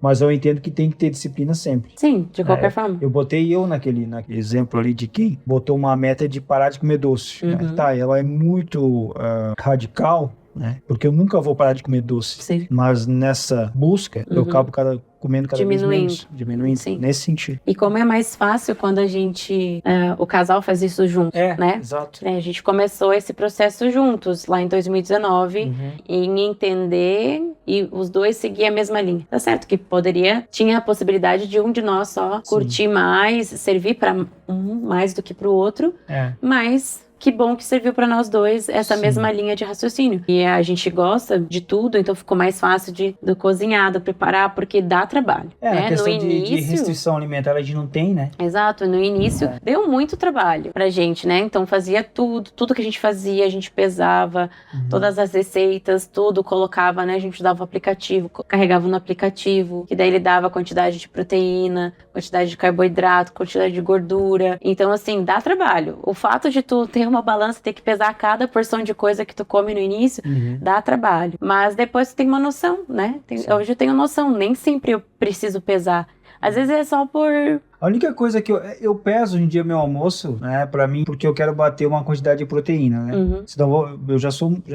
Speaker 1: Mas eu entendo que tem que ter disciplina sempre.
Speaker 2: Sim, de qualquer forma.
Speaker 1: Eu botei naquele exemplo ali de quem botou uma meta de parar de comer doce. Né? Tá, ela é muito radical, né? Porque eu nunca vou parar de comer doce.
Speaker 2: Sim.
Speaker 1: Mas nessa busca, eu acabo comendo cada vez menos. Diminuindo.
Speaker 2: Sim.
Speaker 1: Nesse sentido.
Speaker 2: E como é mais fácil quando a gente... o casal faz isso junto, né?
Speaker 1: Exato.
Speaker 2: A gente começou esse processo juntos, lá em 2019, em entender e os dois seguir a mesma linha. Tá certo que tinha a possibilidade de um de nós só curtir mais, servir para um mais do que para o outro, mas... Que bom que serviu para nós dois essa mesma linha de raciocínio. E a gente gosta de tudo, então ficou mais fácil do cozinhar, do preparar, porque dá trabalho.
Speaker 1: A questão de restrição alimentar a gente não tem, né?
Speaker 2: Exato, no início deu muito trabalho pra gente, né? Então fazia tudo que a gente fazia, a gente pesava, todas as receitas, tudo colocava, né? A gente usava o aplicativo, carregava no aplicativo, que daí ele dava a quantidade de proteína, quantidade de carboidrato, quantidade de gordura. Então, assim, dá trabalho. O fato de tu ter uma balança, ter que pesar cada porção de coisa que tu come no início, dá trabalho. Mas depois tu tem uma noção, né? Hoje eu tenho noção, nem sempre eu preciso pesar. Às vezes é só por...
Speaker 1: A única coisa que eu peso hoje em dia meu almoço, né, pra mim, porque eu quero bater uma quantidade de proteína, né? Senão eu já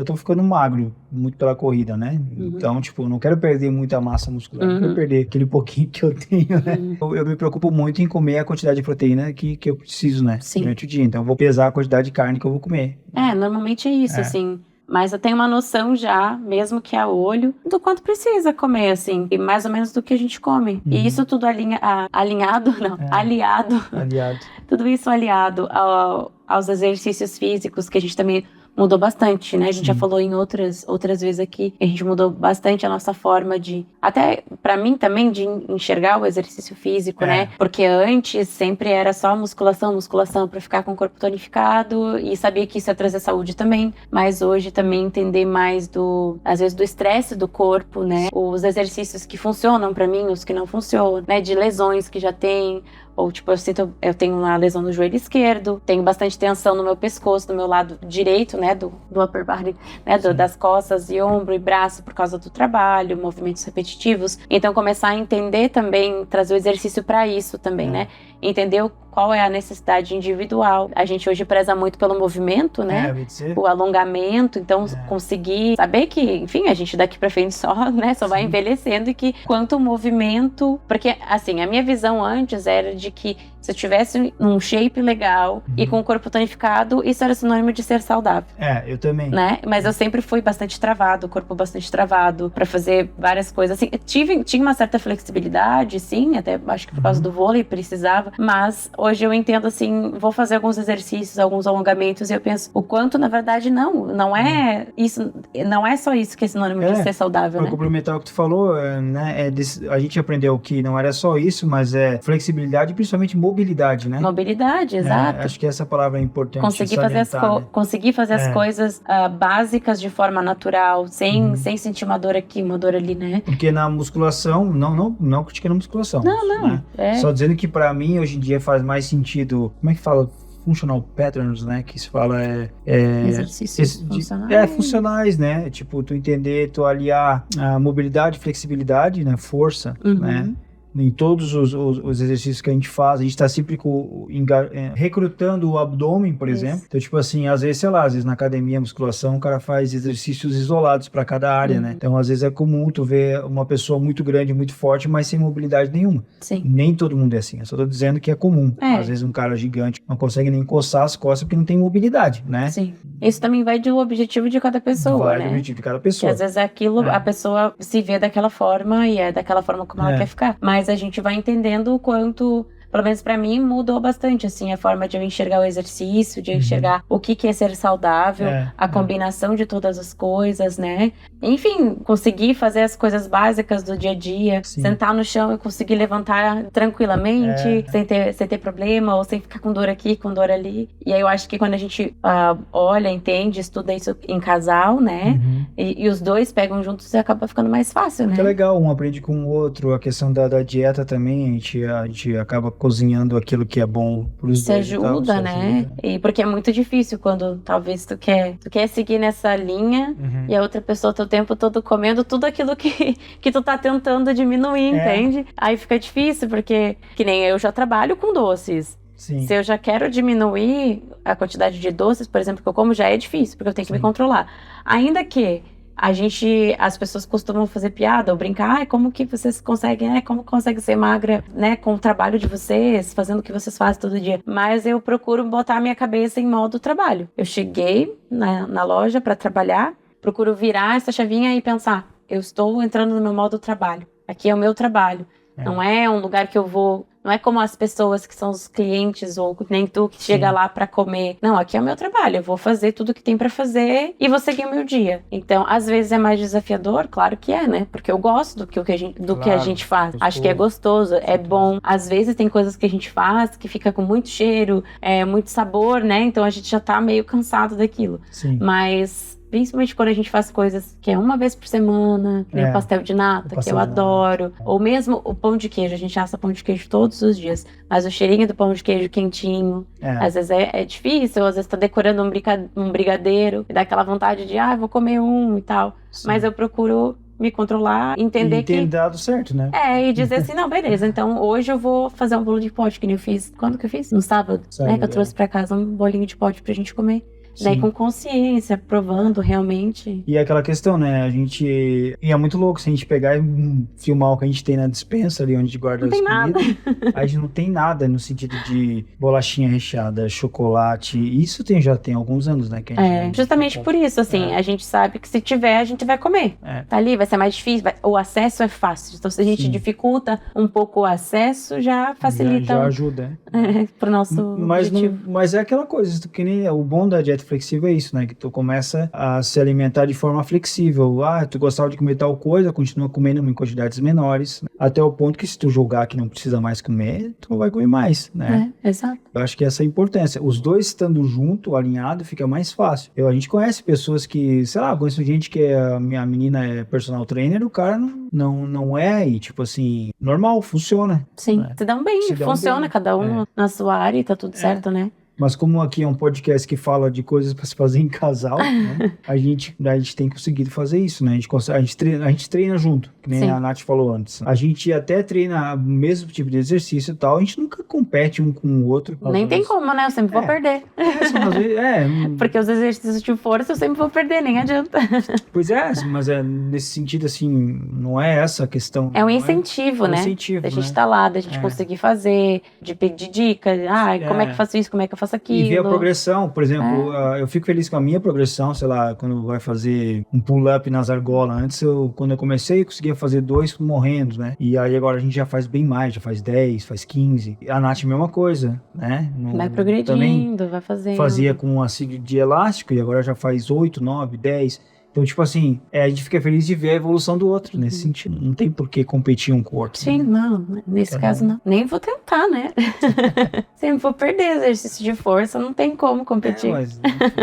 Speaker 1: tô ficando magro, muito pela corrida, né? Então, tipo, eu não quero perder muita massa muscular, não quero perder aquele pouquinho que eu tenho, né? Eu me preocupo muito em comer a quantidade de proteína que eu preciso, né? Durante o dia. Então, eu vou pesar a quantidade de carne que eu vou comer.
Speaker 2: Normalmente é isso, assim... Mas eu tenho uma noção já, mesmo que a olho, do quanto precisa comer, assim. E mais ou menos do que a gente come. E isso tudo aliado. Tudo isso aliado aos exercícios físicos, que a gente também mudou bastante, né? A gente já falou em outras vezes aqui, a gente mudou bastante a nossa forma de... Até pra mim também, de enxergar o exercício físico, né? Porque antes sempre era só musculação pra ficar com o corpo tonificado e sabia que isso ia trazer saúde também. Mas hoje também entender mais às vezes do estresse do corpo, né? Os exercícios que funcionam pra mim, os que não funcionam, né? De lesões que já tem... Ou, tipo, eu tenho uma lesão no joelho esquerdo, tenho bastante tensão no meu pescoço, no meu lado direito, né, do upper body, né, das costas e ombro e braço por causa do trabalho, movimentos repetitivos. Então, começar a entender também, trazer o exercício para isso também, né? Entender qual é a necessidade individual. A gente hoje preza muito pelo movimento, né? O alongamento, então conseguir saber que, enfim, a gente daqui pra frente só, né, só vai envelhecendo e que quanto movimento... Porque, assim, a minha visão antes era de que se eu tivesse um shape legal e com o corpo tonificado, isso era sinônimo de ser saudável.
Speaker 1: Eu também.
Speaker 2: Né? Mas eu sempre fui bastante travado, o corpo bastante travado pra fazer várias coisas. Assim, tinha uma certa flexibilidade, sim, até acho que por causa do vôlei precisava, mas hoje eu entendo assim, vou fazer alguns exercícios, alguns alongamentos e eu penso, o quanto na verdade não é isso, não é só isso que é sinônimo de ser saudável,
Speaker 1: pra
Speaker 2: né?
Speaker 1: complementar o que tu falou, né, a gente aprendeu que não era só isso, mas é flexibilidade e principalmente mobilidade, né?
Speaker 2: Mobilidade, exato.
Speaker 1: Acho que essa palavra é importante.
Speaker 2: Conseguir fazer as coisas básicas de forma natural, sem sentir uma dor aqui, uma dor ali, né?
Speaker 1: Porque na musculação, não criticando a musculação.
Speaker 2: Não.
Speaker 1: Né? Só dizendo que pra mim, hoje em dia, faz mais sentido, como é que fala? Functional patterns, né? Que se fala
Speaker 2: exercícios funcionais.
Speaker 1: Funcionais, né? Tipo, tu entender, tu aliar a mobilidade, flexibilidade, né? Força, né? Em todos os exercícios que a gente faz, a gente tá sempre recrutando o abdômen, por exemplo. Então, tipo assim, às vezes, sei lá, às vezes na academia, musculação, o cara faz exercícios isolados para cada área, né? Então, às vezes é comum tu ver uma pessoa muito grande, muito forte, mas sem mobilidade nenhuma.
Speaker 2: Sim.
Speaker 1: Nem todo mundo é assim. Eu só tô dizendo que é comum. Às vezes um cara gigante não consegue nem coçar as costas porque não tem mobilidade, né?
Speaker 2: Sim. Isso também vai do objetivo de cada pessoa, né?
Speaker 1: Do objetivo de cada pessoa.
Speaker 2: Que às vezes é aquilo, a pessoa se vê daquela forma e é daquela forma como ela quer ficar. Mas a gente vai entendendo o quanto, pelo menos pra mim, mudou bastante, assim, a forma de eu enxergar o exercício, de eu enxergar o que é ser saudável, a combinação de todas as coisas, né? Enfim, conseguir fazer as coisas básicas do dia a dia, sentar no chão e conseguir levantar tranquilamente, sem ter problema, ou sem ficar com dor aqui, com dor ali. E aí eu acho que quando a gente olha, entende, estuda isso em casal, né? E os dois pegam juntos e acaba ficando mais fácil, né?
Speaker 1: Que legal, um aprende com o outro, a questão da dieta também, a gente acaba cozinhando aquilo que é bom pros dois.
Speaker 2: Se ajuda, né? E porque é muito difícil quando talvez tu quer seguir nessa linha e a outra pessoa tá o tempo todo comendo tudo aquilo que tu tá tentando diminuir, entende? Aí fica difícil, porque que nem eu já trabalho com doces.
Speaker 1: Sim.
Speaker 2: Se eu já quero diminuir a quantidade de doces, por exemplo, que eu como, já é difícil, porque eu tenho que me controlar. Ainda que as pessoas costumam fazer piada ou brincar, como que vocês conseguem, né? Como consegue ser magra, né? Com o trabalho de vocês, fazendo o que vocês fazem todo dia. Mas eu procuro botar a minha cabeça em modo trabalho. Eu cheguei na loja para trabalhar, procuro virar essa chavinha e pensar, eu estou entrando no meu modo trabalho. Aqui é o meu trabalho. Não é um lugar que eu vou... Não é como as pessoas que são os clientes ou nem tu que chega lá pra comer. Não, aqui é o meu trabalho. Eu vou fazer tudo que tem pra fazer e vou seguir o meu dia. Então, às vezes é mais desafiador, claro que é, né? Porque eu gosto do que a gente faz.
Speaker 1: Gostoso.
Speaker 2: Acho que é gostoso, é bom. Às vezes tem coisas que a gente faz que fica com muito cheiro, muito sabor, né? Então a gente já tá meio cansado daquilo.
Speaker 1: Sim.
Speaker 2: Mas... Principalmente quando a gente faz coisas que é uma vez por semana, que nem o pastel de nata, que eu adoro. Ou mesmo o pão de queijo. A gente assa pão de queijo todos os dias. Mas o cheirinho do pão de queijo quentinho, às vezes é difícil. Às vezes tá decorando um brigadeiro e dá aquela vontade de, vou comer um e tal. Sim. Mas eu procuro me controlar, entender que...
Speaker 1: tem dado certo, né?
Speaker 2: E dizer assim, não, beleza, então hoje eu vou fazer um bolo de pote, que nem eu fiz. Quando que eu fiz? No sábado, né? Que eu trouxe pra casa um bolinho de pote pra gente comer. Daí com consciência, provando realmente.
Speaker 1: E é aquela questão, né? E é muito louco se a gente pegar e filmar o que a gente tem na despensa ali, onde a gente guarda as comidas. A gente não tem nada no sentido de bolachinha recheada, chocolate. Isso já tem alguns anos, né? Que a gente
Speaker 2: justamente por isso, assim, a gente sabe que se tiver, a gente vai comer. Tá ali, vai ser mais difícil, o acesso é fácil. Então, se a gente dificulta um pouco o acesso, já facilita.
Speaker 1: Já ajuda.
Speaker 2: Pro nosso objetivo.
Speaker 1: Mas é aquela coisa, que nem o bom da dieta flexível é isso, né? Que tu começa a se alimentar de forma flexível. Tu gostava de comer tal coisa, continua comendo em quantidades menores, até o ponto que se tu julgar que não precisa mais comer, tu vai comer mais, né?
Speaker 2: Exato.
Speaker 1: Eu acho que essa é a importância. Os dois estando junto, alinhado, fica mais fácil. A gente conhece pessoas que, sei lá, conheço gente que a minha menina é personal trainer, o cara não é, e tipo assim, normal, funciona.
Speaker 2: Sim,
Speaker 1: né?
Speaker 2: Se dão bem, funciona, cada um na sua área e tá tudo certo, né?
Speaker 1: Mas como aqui é um podcast que fala de coisas para se fazer em casal, né? a gente tem conseguido fazer isso, né? A gente treina junto, que nem a Nath falou antes. A gente até treina o mesmo tipo de exercício e tal, a gente nunca compete um com o outro.
Speaker 2: Nem tem como, né? Eu sempre vou perder. Porque os exercícios de força eu sempre vou perder, nem adianta.
Speaker 1: Pois é, mas nesse sentido, assim, não é essa a questão.
Speaker 2: É um incentivo, né? Da gente tá lá, da gente conseguir fazer, de pedir dicas. Como é que eu faço isso, como é que eu faço aquilo.
Speaker 1: E ver a progressão, por exemplo, eu fico feliz com a minha progressão, sei lá, quando vai fazer um pull-up nas argolas. Antes, quando eu comecei, eu conseguia fazer 2 morrendo, né? E aí agora a gente já faz bem mais, já faz 10, faz 15. A Nath, mesma coisa, né?
Speaker 2: Vai progredindo, vai fazendo.
Speaker 1: Fazia com a sigla de elástico e agora já faz 8, 9, 10. Então, tipo assim, a gente fica feliz de ver a evolução do outro nesse sentido. Não tem por que competir um com o outro.
Speaker 2: Sim, não. Nesse caso, não. Nem vou tentar, né? Sempre vou perder exercício de força, não tem como competir.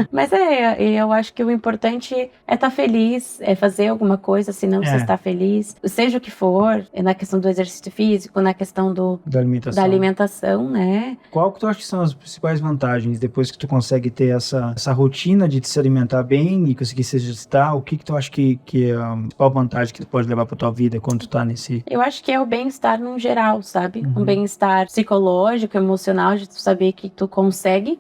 Speaker 2: Mas eu acho que o importante é estar feliz, é fazer alguma coisa, se não você está feliz. Seja o que for, na questão do exercício físico, na questão da alimentação, né?
Speaker 1: Qual que tu acha que são as principais vantagens depois que tu consegue ter essa rotina de se alimentar bem e conseguir se exercitar? O que tu acha que é a principal vantagem que tu pode levar pra tua vida quando tu tá nesse...
Speaker 2: Eu acho que é o bem-estar no geral, sabe? Um bem-estar psicológico, emocional, de tu saber que tu consegue,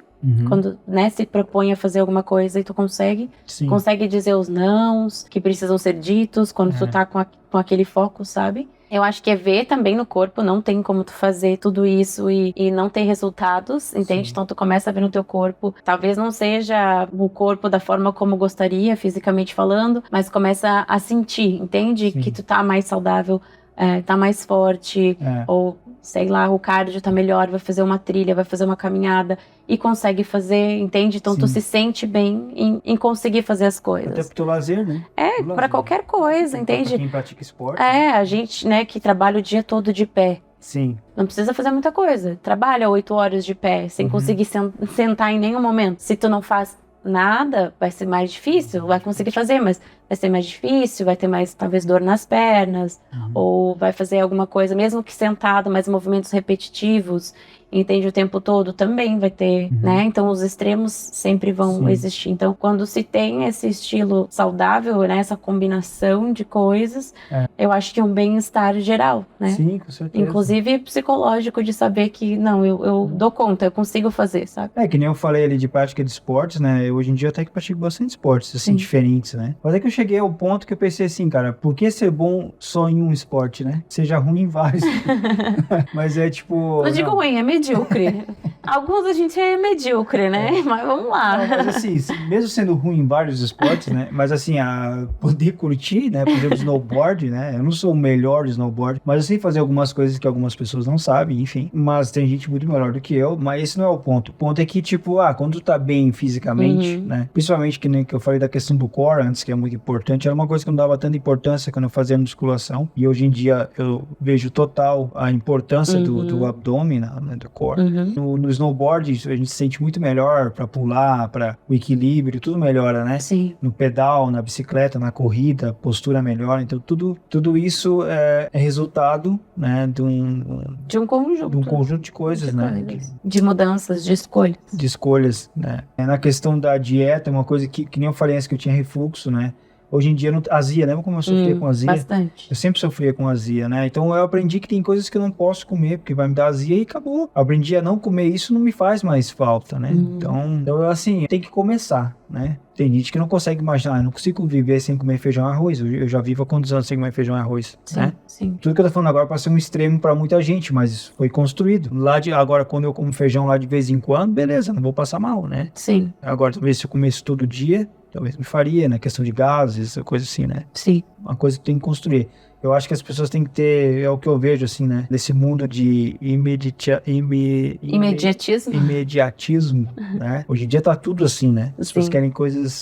Speaker 2: quando, né, se propõe a fazer alguma coisa e tu consegue. Consegue dizer os nãos que precisam ser ditos quando tu tá com aquele foco, sabe? Eu acho que é ver também no corpo, não tem como tu fazer tudo isso e não ter resultados, entende? Então tu começa a ver no teu corpo, talvez não seja o corpo da forma como gostaria, fisicamente falando, mas começa a sentir, entende? Que tu tá mais saudável, tá mais forte, ou sei lá, o cardio tá melhor, vai fazer uma trilha, vai fazer uma caminhada e consegue fazer, entende? Então tu se sente bem em conseguir fazer as coisas.
Speaker 1: Até pro teu lazer, né?
Speaker 2: Pra qualquer coisa, entende?
Speaker 1: Pra quem pratica esporte.
Speaker 2: A gente, né, que trabalha o dia todo de pé.
Speaker 1: Sim.
Speaker 2: Não precisa fazer muita coisa. Trabalha 8 horas de pé, sem conseguir sentar em nenhum momento. Se tu não faz nada, vai ser mais difícil, vai conseguir fazer, mas vai ser mais difícil, vai ter mais, talvez, dor nas pernas, ou vai fazer alguma coisa, mesmo que sentado, mas movimentos repetitivos, entende, o tempo todo, também vai ter, né? Então, os extremos sempre vão existir. Então, quando se tem esse estilo saudável, né? Essa combinação de coisas, eu acho que é um bem-estar geral, né?
Speaker 1: Sim, com certeza.
Speaker 2: Inclusive psicológico, de saber que, não, eu dou conta, eu consigo fazer, sabe?
Speaker 1: Que nem eu falei ali de prática de esportes, né? Hoje em dia eu até que pratico bastante esportes, assim, diferentes, né? Mas é que eu cheguei ao ponto que eu pensei assim, cara, por que ser bom só em um esporte, né? Seja ruim em vários. Mas é tipo...
Speaker 2: Não digo ruim, é medíocre. Alguns a gente é medíocre, né? Mas vamos lá.
Speaker 1: Não, mas assim, mesmo sendo ruim em vários esportes, né? Mas assim, a poder curtir, né? Por exemplo, snowboard, né? Eu não sou o melhor de snowboard, mas eu sei fazer algumas coisas que algumas pessoas não sabem, enfim. Mas tem gente muito melhor do que eu, mas esse não é o ponto. O ponto é que, tipo, quando tu tá bem fisicamente, né? Principalmente que nem que eu falei da questão do core antes, que é muito importante, era uma coisa que eu não dava tanta importância quando eu fazia musculação. E hoje em dia eu vejo total a importância do abdômen, né? Do core. No snowboard, a gente se sente muito melhor pra pular, pra o equilíbrio, tudo melhora, né?
Speaker 2: Sim.
Speaker 1: No pedal, na bicicleta, na corrida, postura melhora. Então, tudo isso é resultado, né, de um conjunto de coisas, né?
Speaker 2: De mudanças, de escolhas.
Speaker 1: De escolhas, né? Na questão da dieta, uma coisa que nem eu falei antes, que eu tinha refluxo, né? Hoje em dia, azia, lembra como eu sofria com azia?
Speaker 2: Bastante.
Speaker 1: Eu sempre sofria com azia, né? Então eu aprendi que tem coisas que eu não posso comer, porque vai me dar azia e acabou. Eu aprendi a não comer isso, não me faz mais falta, né? Então, assim, tem que começar, né? Tem gente que não consegue imaginar, eu não consigo viver sem comer feijão e arroz. Eu já vivo há quantos anos sem comer feijão e arroz, né?
Speaker 2: Sim.
Speaker 1: Tudo que eu tô falando agora pode ser um extremo para muita gente, mas foi construído. Agora, quando eu como feijão lá de vez em quando, beleza, não vou passar mal, né?
Speaker 2: Sim.
Speaker 1: Agora, talvez se eu comesse todo dia, talvez me faria, né? Questão de gases, essa coisa assim, né?
Speaker 2: Sim.
Speaker 1: Uma coisa que tem que construir. Eu acho que as pessoas têm que ter, é o que eu vejo, assim, né? Nesse mundo de imediatismo, né? Hoje em dia tá tudo assim, né? As pessoas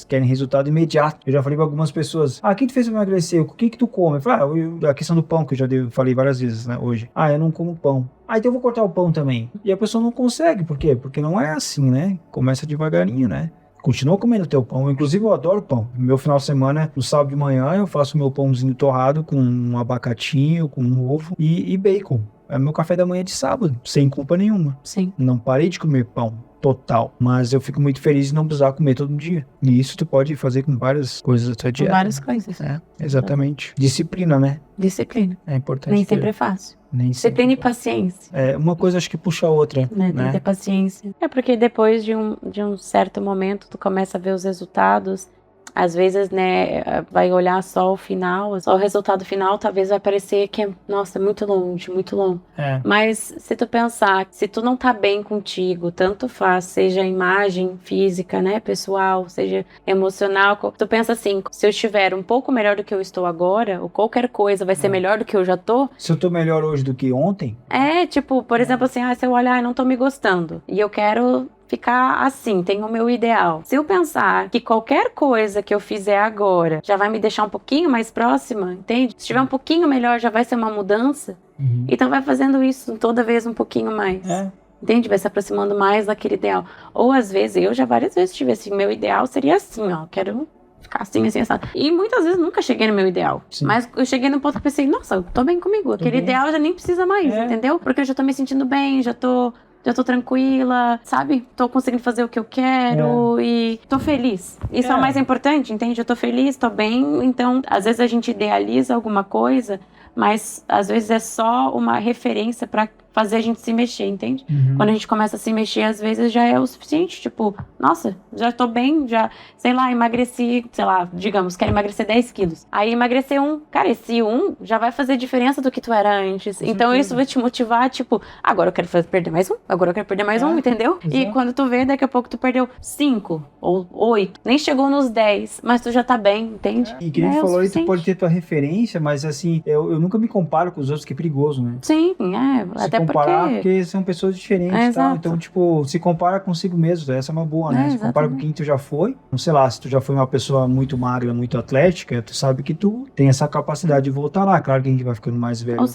Speaker 1: querem resultado imediato. Eu já falei pra algumas pessoas, quem te fez emagrecer? O que tu come? Eu falei, a questão do pão, que eu já falei várias vezes, né? Hoje. Eu não como pão. Então eu vou cortar o pão também. E a pessoa não consegue, por quê? Porque não é assim, né? Começa devagarinho, né? Continua comendo teu pão. Inclusive, eu adoro pão. Meu final de semana, no sábado de manhã, eu faço meu pãozinho torrado com um abacatinho, com um ovo e bacon. É meu café da manhã de sábado, sem culpa nenhuma.
Speaker 2: Sim.
Speaker 1: Não parei de comer pão total, mas eu fico muito feliz de não precisar comer todo dia. E isso tu pode fazer com várias coisas da tua dieta.
Speaker 2: Várias coisas.
Speaker 1: Exatamente. Disciplina, né?
Speaker 2: Disciplina.
Speaker 1: É importante.
Speaker 2: Nem sempre é fácil. Disciplina e paciência.
Speaker 1: Uma coisa acho que puxa a outra.
Speaker 2: Tem que ter paciência. Porque depois de um certo momento, tu começa a ver os resultados. Às vezes, né, vai olhar só o final, só o resultado final, talvez vai parecer que é, nossa, muito longe, muito longo. Mas se tu pensar, se tu não tá bem contigo, tanto faz, seja a imagem física, né, pessoal, seja emocional, tu pensa assim, se eu estiver um pouco melhor do que eu estou agora, ou qualquer coisa vai ser melhor do que eu já tô.
Speaker 1: Se eu tô melhor hoje do que ontem?
Speaker 2: Por exemplo assim, se eu olhar, não tô me gostando, e eu quero ficar assim, tenho o meu ideal. Se eu pensar que qualquer coisa que eu fizer agora já vai me deixar um pouquinho mais próxima, entende? Se estiver um pouquinho melhor, já vai ser uma mudança. Então vai fazendo isso toda vez um pouquinho mais. Entende? Vai se aproximando mais daquele ideal. Ou às vezes, eu já várias vezes tive assim, meu ideal seria assim, quero ficar assim, assim, assim. E muitas vezes nunca cheguei no meu ideal. Sim. Mas eu cheguei num ponto que pensei, nossa, eu tô bem comigo. Aquele ideal já nem precisa mais, entendeu? Porque eu já tô me sentindo bem, já tô tranquila, sabe? Tô conseguindo fazer o que eu quero e tô feliz. Isso é o mais importante, entende? Eu tô feliz, tô bem. Então, às vezes a gente idealiza alguma coisa, mas às vezes é só uma referência pra fazer a gente se mexer, entende? Quando a gente começa a se mexer, às vezes já é o suficiente. Tipo, nossa, já tô bem, já, sei lá, emagreci, sei lá, digamos, quero emagrecer 10 quilos. Aí emagrecer cara, esse já vai fazer diferença do que tu era antes. Então isso vai te motivar, tipo, agora eu quero perder mais agora eu quero perder mais entendeu? Exato. E quando tu vê, daqui a pouco tu perdeu 5 ou 8, nem chegou nos 10, mas tu já tá bem, entende?
Speaker 1: E que ele falou aí, tu pode ter tua referência, mas assim, eu nunca me comparo com os outros, que é perigoso, né?
Speaker 2: Sim, até
Speaker 1: comparar porque são pessoas diferentes, tá? Então, tipo, se compara consigo mesmo, essa é uma boa, né? Se compara com quem tu já foi, sei lá, se tu já foi uma pessoa muito magra, muito atlética, tu sabe que tu tem essa capacidade de voltar lá. Claro que a gente vai ficando mais velho,
Speaker 2: ou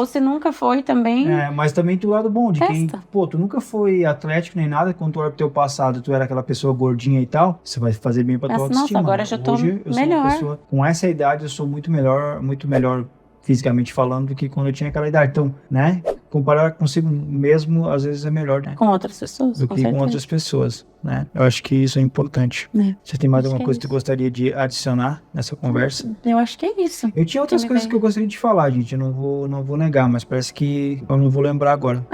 Speaker 2: se nunca foi também.
Speaker 1: Mas também tem o lado bom de quem, pô, tu nunca foi atlético nem nada, quando tu olha pro teu passado, tu era aquela pessoa gordinha e tal, você vai fazer bem pra tua autoestima.
Speaker 2: Nossa, agora já tô
Speaker 1: Hoje, eu
Speaker 2: melhor.
Speaker 1: sou uma pessoa, com essa idade, eu sou muito melhor fisicamente falando do que quando eu tinha aquela idade. Então, né, comparar consigo mesmo, às vezes é melhor, né?
Speaker 2: Com outras pessoas,
Speaker 1: do que com outras pessoas, né? Eu acho que isso é importante. Você tem mais alguma coisa que tu gostaria de adicionar nessa conversa?
Speaker 2: Eu acho que é isso.
Speaker 1: Eu tinha outras coisas que eu gostaria de falar, gente. Eu não vou negar, mas parece que eu não vou lembrar agora.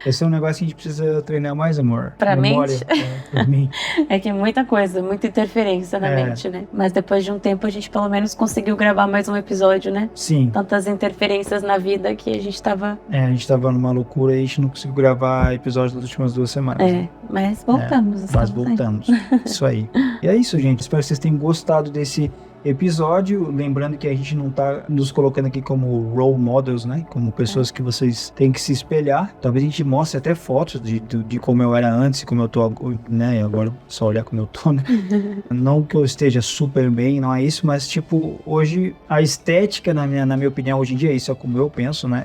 Speaker 1: Esse é um negócio que a gente precisa treinar mais, amor.
Speaker 2: Pra
Speaker 1: memória,
Speaker 2: mente?
Speaker 1: Pra mim.
Speaker 2: É que é muita coisa, muita interferência na mente, né? Mas depois de um tempo a gente pelo menos conseguiu gravar mais um episódio, né?
Speaker 1: Sim.
Speaker 2: Tantas interferências na vida que a gente tava...
Speaker 1: a gente tava numa loucura e a gente não conseguiu gravar episódios das últimas 2 semanas.
Speaker 2: Mas voltamos.
Speaker 1: Mas voltamos. Isso aí. E é isso, gente. Espero que vocês tenham gostado desse episódio, lembrando que a gente não tá nos colocando aqui como role models, né, como pessoas que vocês têm que se espelhar. Talvez a gente mostre até fotos de como eu era antes e como eu tô, né, agora só olhar como eu tô, né. Não que eu esteja super bem, não é isso, mas tipo, hoje a estética, na minha opinião, hoje em dia, isso é como eu penso, né,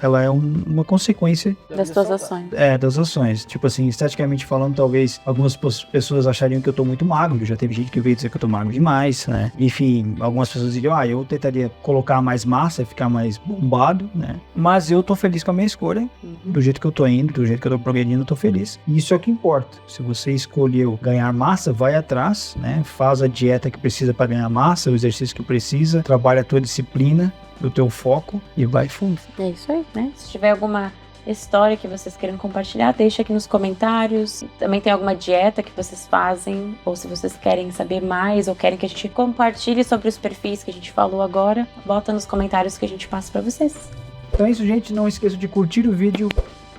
Speaker 1: ela é uma consequência
Speaker 2: das tuas ações.
Speaker 1: Das ações. Tipo assim, esteticamente falando, talvez algumas pessoas achariam que eu tô muito magro, já teve gente que veio dizer que eu tô magro demais, né. Enfim, algumas pessoas diriam, eu tentaria colocar mais massa, ficar mais bombado, né? Mas eu tô feliz com a minha escolha, do jeito que eu tô indo, do jeito que eu tô progredindo, eu tô feliz. E isso é o que importa. Se você escolheu ganhar massa, vai atrás, né? Faz a dieta que precisa para ganhar massa, o exercício que precisa, trabalha a tua disciplina, o teu foco e vai fundo.
Speaker 2: É isso aí, né? Se tiver alguma história que vocês queiram compartilhar, deixa aqui nos comentários. Também tem alguma dieta que vocês fazem, ou se vocês querem saber mais, ou querem que a gente compartilhe sobre os perfis que a gente falou agora, bota nos comentários que a gente passa pra vocês.
Speaker 1: Então é isso, gente. Não esqueça de curtir o vídeo,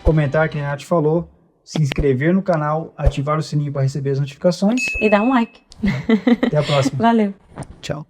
Speaker 1: comentar que a Nath falou, se inscrever no canal, ativar o sininho para receber as notificações.
Speaker 2: E dar um like.
Speaker 1: Até a próxima.
Speaker 2: Valeu.
Speaker 1: Tchau.